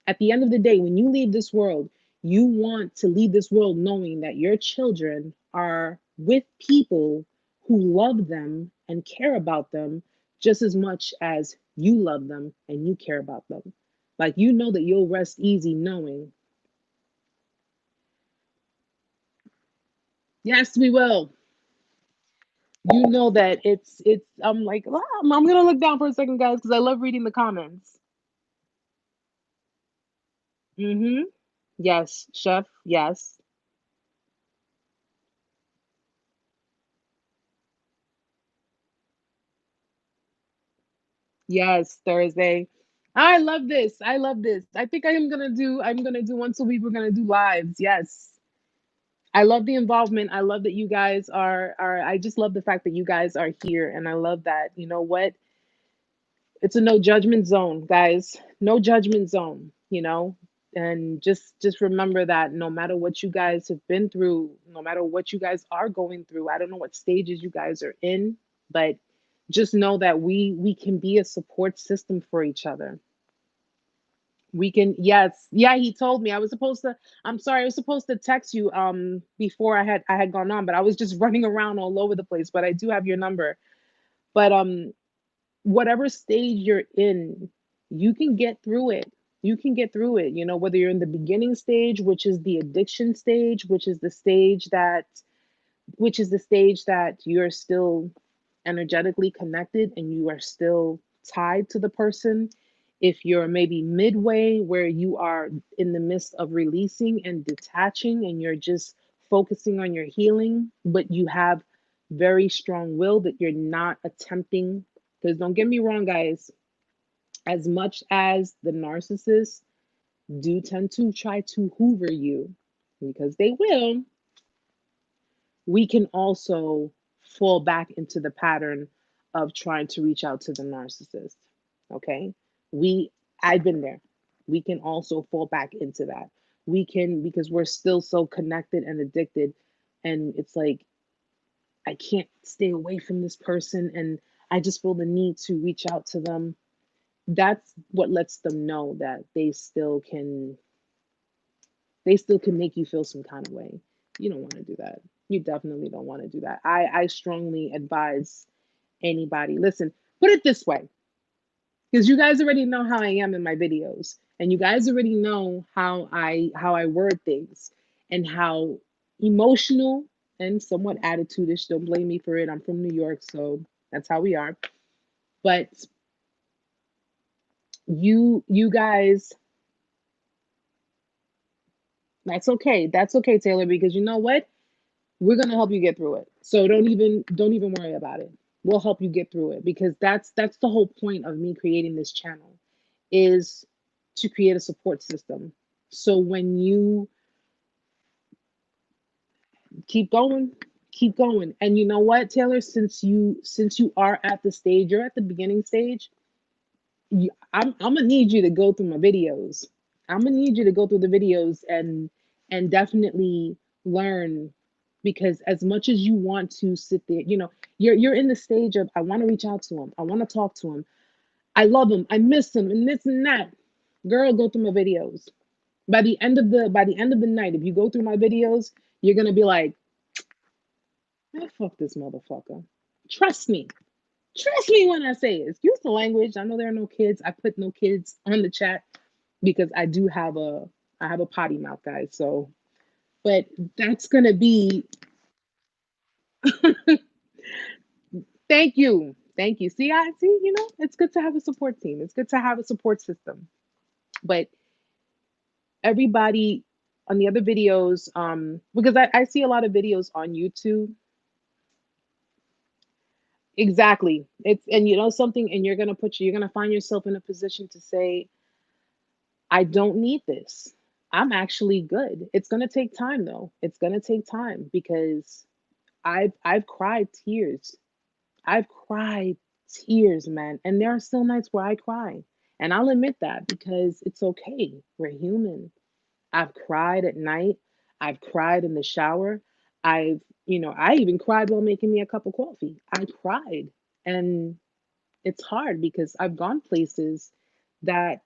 At the end of the day, when you leave this world, you want to leave this world knowing that your children are with people who love them and care about them just as much as you love them and you care about them. Like, that you'll rest easy knowing, yes, we will. That I'm like, I'm gonna look down for a second, guys, because I love reading the comments. Mm-hmm. Yes, chef. Yes. Yes, Thursday. I love this. I love this. I think I'm gonna do once a week, we're gonna do lives. Yes. I love the involvement. I love that you guys are I just love the fact that you guys are here, and I love that, what? It's a no judgment zone, guys. No judgment zone, And just remember that no matter what you guys have been through, no matter what you guys are going through, I don't know what stages you guys are in, but just know that we can be a support system for each other. We can, yes. Yeah, he told me. I'm sorry, I was supposed to text you before I had gone on, but I was just running around all over the place. But I do have your number. But whatever stage you're in, you can get through it. You can get through it, whether you're in the beginning stage, which is the addiction stage, which is the stage that you're still energetically connected and you are still tied to the person. If you're maybe midway where you are in the midst of releasing and detaching and you're just focusing on your healing, but you have very strong will that you're not attempting. Because don't get me wrong, guys, as much as the narcissists do tend to try to hoover you, because they will, we can also fall back into the pattern of trying to reach out to the narcissist. Okay. We, I've been there. We can also fall back into that. We can, because we're still so connected and addicted. And it's like, I can't stay away from this person. And I just feel the need to reach out to them. That's what lets them know that they still can make you feel some kind of way. You don't want to do that. You definitely don't want to do that. I strongly advise anybody. Listen, put it this way, because you guys already know how I am in my videos, and you guys already know how I word things and how emotional and somewhat attitudish. Don't blame me for it. I'm from New York, so that's how we are. But you guys, that's okay. That's okay, Taylor, because you know what? We're going to help you get through it. So don't even worry about it. We'll help you get through it, because that's the whole point of me creating this channel, is to create a support system. So when you keep going, keep going. And you know what, Taylor, since you are at the stage, you're at the beginning stage, I'm gonna need you to go through my videos. I'm gonna need you to go through the videos and definitely learn, because as much as you want to sit there, you're in the stage of, I want to reach out to him, I want to talk to him, I love him, I miss him, and this and that. Girl, go through my videos. By the end of the night, if you go through my videos, you're gonna be like, "Man, fuck this motherfucker." Trust me. Trust me when I say it. Excuse the language. I know there are no kids. I put no kids on the chat because I have a potty mouth, guys. So, but that's gonna be. Thank you, thank you. See, I see. It's good to have a support team. It's good to have a support system. But everybody on the other videos, because I see a lot of videos on YouTube. Exactly. It's, and something, and you're gonna find yourself in a position to say, I don't need this. I'm actually good. It's going to take time though. It's going to take time because I've cried tears. I've cried tears, man. And there are still nights where I cry. And I'll admit that because it's okay. We're human. I've cried at night. I've cried in the shower. I even cried while making me a cup of coffee. I cried. And it's hard because I've gone places that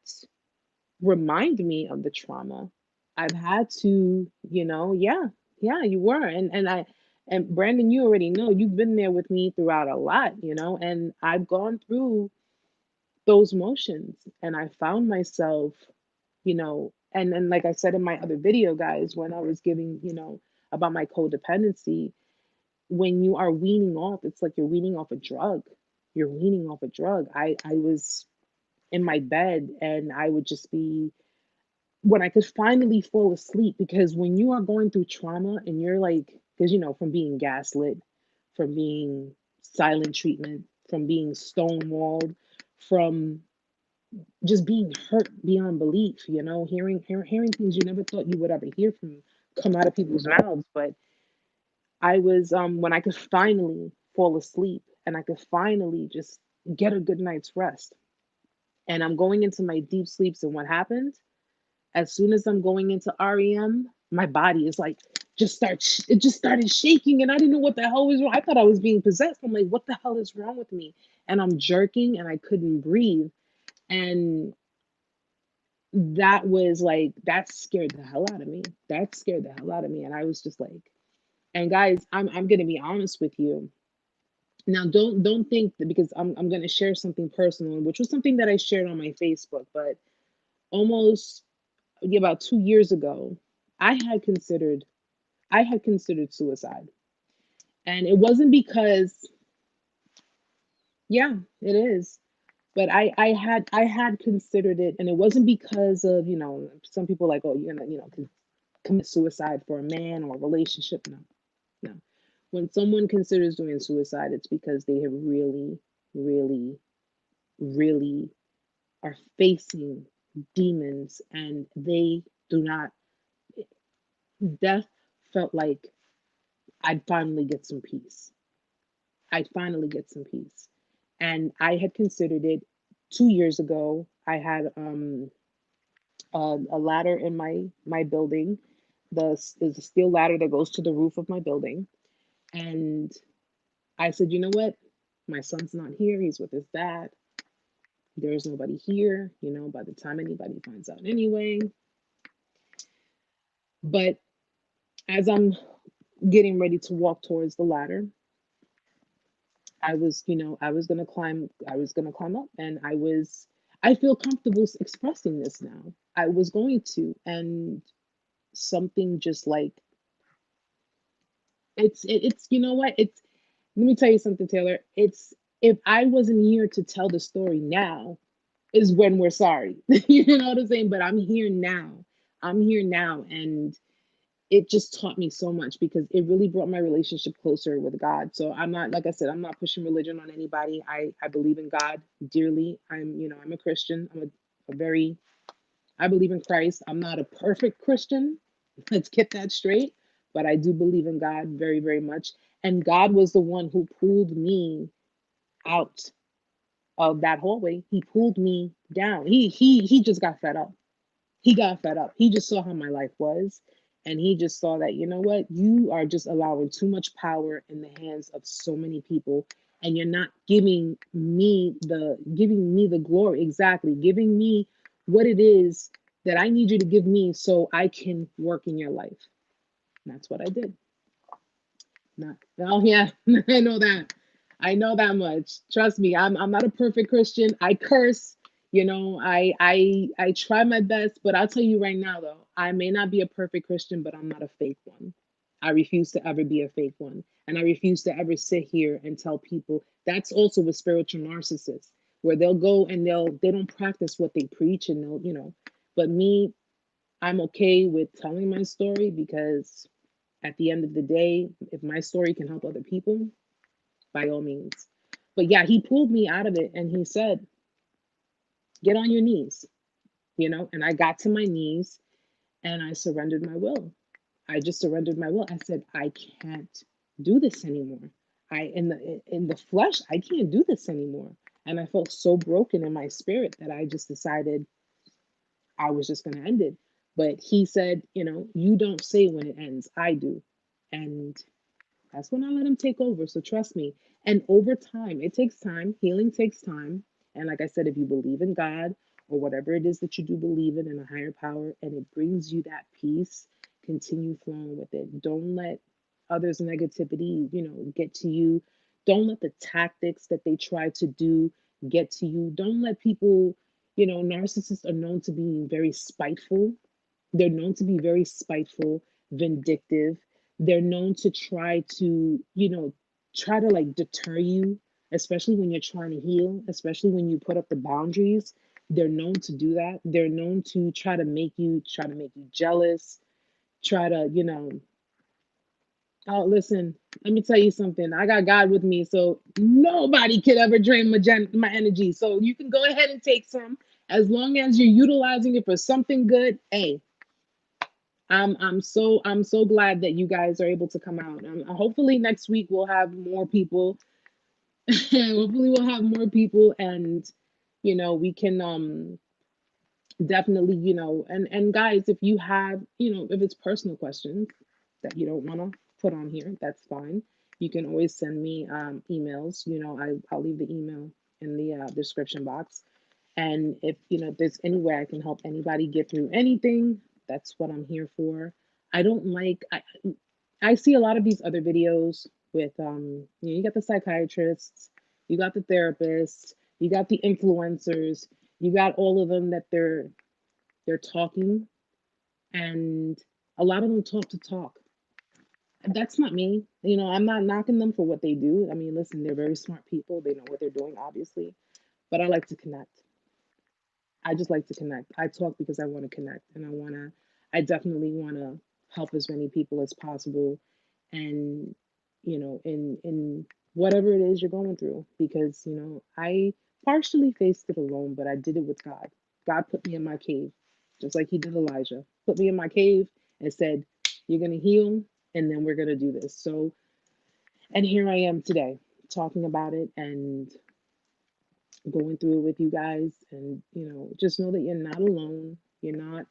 remind me of the trauma. I've had to, yeah, yeah, you were. And Brandon, you already know you've been there with me throughout a lot, and I've gone through those motions and I found myself, and like I said in my other video, guys, when I was giving, about my codependency, when you are weaning off, it's like you're weaning off a drug. You're weaning off a drug. I was in my bed and I would just be when I could finally fall asleep because when you are going through trauma and you're like, because from being gaslit, from being silent treatment, from being stonewalled, from just being hurt beyond belief, hearing things you never thought you would ever hear from come out of people's mouths. But I was when I could finally fall asleep and I could finally just get a good night's rest. And I'm going into my deep sleeps, and what happened? As soon as I'm going into REM, my body is like it just started shaking and I didn't know what the hell was wrong. I thought I was being possessed. I'm like, what the hell is wrong with me? And I'm jerking and I couldn't breathe. And that scared the hell out of me. That scared the hell out of me. And I was just like, and guys, I'm gonna be honest with you. Now don't think that because I'm gonna share something personal, which was something that I shared on my Facebook, but almost about 2 years ago, I had considered I had considered suicide. And it wasn't because, yeah, it is. But I had considered it, and it wasn't because of, some people like, oh, you're gonna, commit suicide for a man or a relationship. No, no. When someone considers doing suicide, it's because they have really, really, really are facing demons and they do not, death felt like I'd finally get some peace. I'd finally get some peace. And I had considered it 2 years ago. I had a ladder in my building. There's a steel ladder that goes to the roof of my building. And I said, you know what? My son's not here. He's with his dad. There's nobody here, by the time anybody finds out anyway. But as I'm getting ready to walk towards the ladder, I was gonna climb up, and I feel comfortable expressing this now. I was going to, and something just like it's you know what? It's Let me tell you something, Taylor. It's If I wasn't here to tell the story now, is when we're sorry. You know what I'm saying? But I'm here now. I'm here now, and it just taught me so much because it really brought my relationship closer with God. So I'm not, like I said, I'm not pushing religion on anybody. I believe in God dearly. I'm a Christian. A very I believe in Christ. I'm not a perfect Christian. Let's get that straight. But I do believe in God very, very much. And God was the one who pulled me out of that hallway. He pulled me down. He just got fed up. He got fed up. He just saw how my life was. And he just saw that, you know what, you are just allowing too much power in the hands of so many people. And you're not giving me the glory. Exactly. Giving me what it is that I need you to give me so I can work in your life. And that's what I did. Not, oh yeah, I know that. I know that much. Trust me, I'm not a perfect Christian. I curse, I try my best, but I'll tell you right now though, I may not be a perfect Christian, but I'm not a fake one. I refuse to ever be a fake one. And I refuse to ever sit here and tell people that's also with spiritual narcissists, where they'll go and they don't practice what they preach and but me, I'm okay with telling my story because at the end of the day, if my story can help other people, by all means. But yeah, he pulled me out of it and he said, get on your knees, and I got to my knees and I surrendered my will. I just surrendered my will. I said, I can't do this anymore. In the flesh, I can't do this anymore. And I felt so broken in my spirit that I just decided I was just going to end it. But he said, you don't say when it ends, I do. And that's when I let him take over. So trust me. And over time, it takes time. Healing takes time. And like I said, if you believe in God or whatever it is that you do believe in a higher power and it brings you that peace, continue flowing with it. Don't let others' negativity, get to you. Don't let the tactics that they try to do get to you. Don't let people, narcissists are known to be very spiteful. They're known to be very spiteful, vindictive. They're known to try to like deter you, especially when you're trying to heal, especially when you put up the boundaries. They're known to do that. They're known to try to make you jealous, try to, oh, listen, let me tell you something. I got God with me, so nobody could ever drain my energy. So you can go ahead and take some as long as you're utilizing it for something good. Hey, I'm so glad that you guys are able to come out. Hopefully next week we'll have more people. Hopefully we'll have more people, and we can definitely, and guys, if you have, if it's personal questions that you don't want to put on here, that's fine. You can always send me emails. I'll leave the email in the description box. And if there's any way I can help anybody get through anything, that's what I'm here for. I don't like I see a lot of these other videos with you got the psychiatrists, you got the therapists, you got the influencers, you got all of them that they're talking, and a lot of them talk to talk. That's not me. I'm not knocking them for what they do. I mean, listen, they're very smart people. They know what they're doing, obviously. But I like to connect. I just like to connect. I talk because I want to connect, and I definitely want to help as many people as possible, and in whatever it is you're going through, because I partially faced it alone, but I did it with God. God put me in my cave, just like He did Elijah. Put me in my cave and said, "You're gonna heal, and then we're gonna do this." So, and here I am today, talking about it and going through it with you guys, and just know that you're not alone. You're not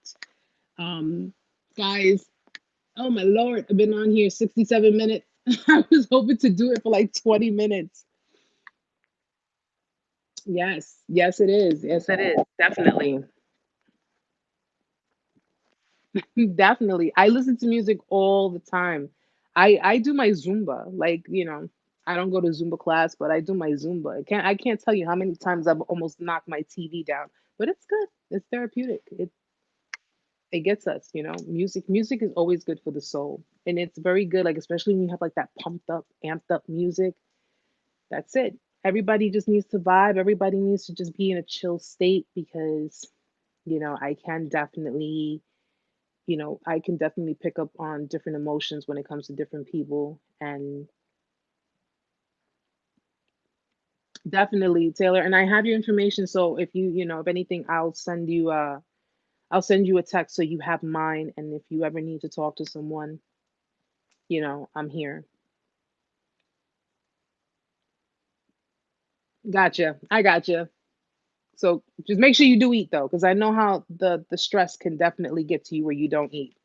um guys. Oh my lord, I've been on here 67 minutes. I was hoping to do it for like 20 minutes. Yes, it is. Yes, it is. Definitely. Definitely. I listen to music all the time. I do my Zumba. Like, I don't go to Zumba class, but I do my Zumba. I can't tell you how many times I've almost knocked my TV down. But it's good. It's therapeutic. It gets us, Music is always good for the soul. And it's very good, like especially when you have like that pumped up, amped up music. That's it. Everybody just needs to vibe. Everybody needs to just be in a chill state, because, I can definitely I can definitely pick up on different emotions when it comes to different people. And definitely, Taylor, and I have your information. So if if anything, I'll send you a text so you have mine. And if you ever need to talk to someone, I'm here. Gotcha. I gotcha. So just make sure you do eat though, because I know how the stress can definitely get to you where you don't eat.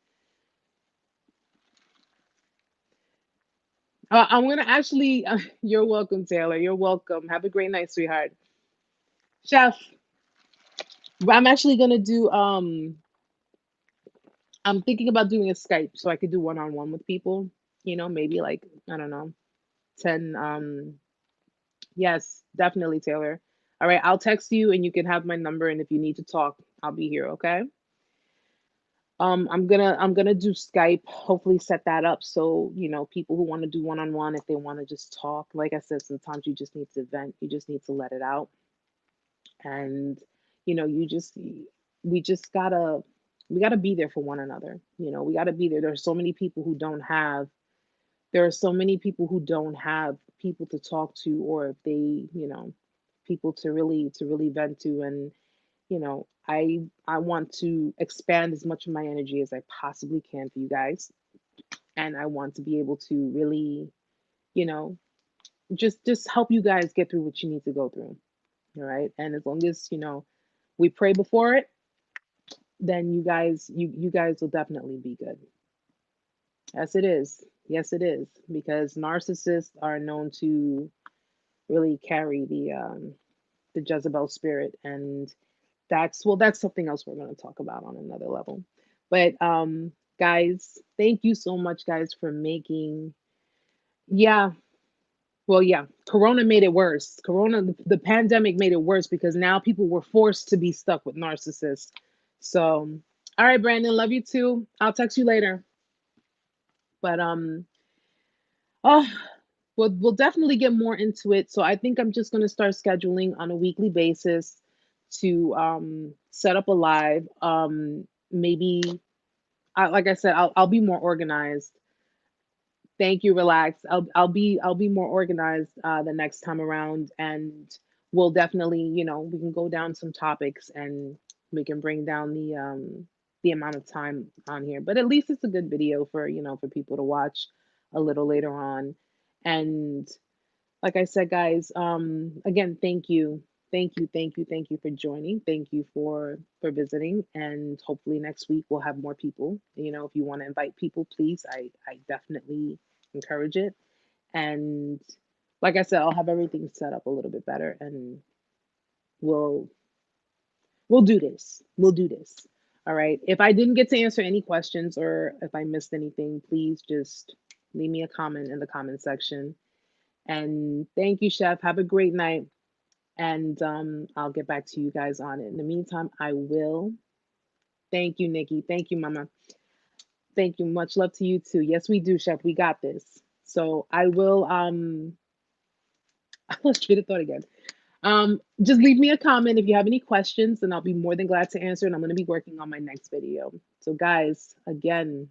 I'm gonna actually. You're welcome, Taylor. You're welcome. Have a great night, sweetheart. Chef, I'm actually gonna do. I'm thinking about doing a Skype so I could do one-on-one with people. Maybe like, I don't know, 10. Yes, definitely, Taylor. All right, I'll text you and you can have my number. And if you need to talk, I'll be here. Okay. I'm gonna do Skype. Hopefully, set that up so people who want to do one-on-one, if they want to just talk. Like I said, sometimes you just need to vent. You just need to let it out, and you just we gotta be there for one another. We gotta be there. There's so many people who don't have. There are so many people who don't have people to talk to, or if they, people to really vent to, and I want to expand as much of my energy as I possibly can for you guys, and I want to be able to really, you know, just help you guys get through what you need to go through. All right, and as long as we pray before it, then you guys will definitely be good. Yes, it is. Yes, it is, because narcissists are known to really carry the Jezebel spirit, and that's something else we're going to talk about on another level. But guys, thank you so much, guys, for making. Yeah, well, yeah, Corona made it worse. Corona, the pandemic made it worse because now people were forced to be stuck with narcissists. So, all right, Brandon, love you too. I'll text you later. But oh, we'll definitely get more into it. So I think I'm just gonna start scheduling on a weekly basis to set up a live. Maybe like I said, I'll be more organized. Thank you, relax. I'll be more organized the next time around, and we'll definitely, we can go down some topics, and we can bring down the amount of time on here. But at least it's a good video for, for people to watch a little later on. And like I said, guys, again, thank you. Thank you, thank you, thank you for joining. Thank you for visiting, and hopefully next week we'll have more people. If you want to invite people, please. I definitely encourage it. And like I said, I'll have everything set up a little bit better, and we'll we'll do this. We'll do this. All right. If I didn't get to answer any questions or if I missed anything, please just leave me a comment in the comment section. And thank you, Chef. Have a great night. And I'll get back to you guys on it. In the meantime, I will. Thank you, Nikki. Thank you, Mama. Thank you. Much love to you too. Yes, we do, Chef. We got this. So I will I lost train of thought again. Just leave me a comment if you have any questions, and I'll be more than glad to answer. And I'm going to be working on my next video. So, guys, again,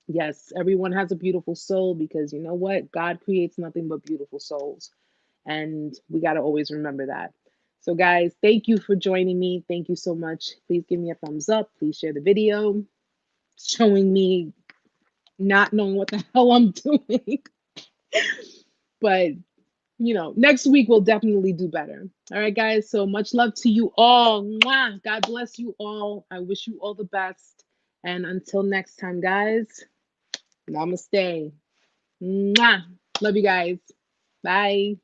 yes, everyone has a beautiful soul, because you know what? God creates nothing but beautiful souls. And we got to always remember that. So, guys, thank you for joining me. Thank you so much. Please give me a thumbs up. Please share the video showing me not knowing what the hell I'm doing. But, next week we'll definitely do better. All right, guys. So much love to you all. Mwah. God bless you all. I wish you all the best. And until next time, guys, namaste. Mwah. Love you guys. Bye.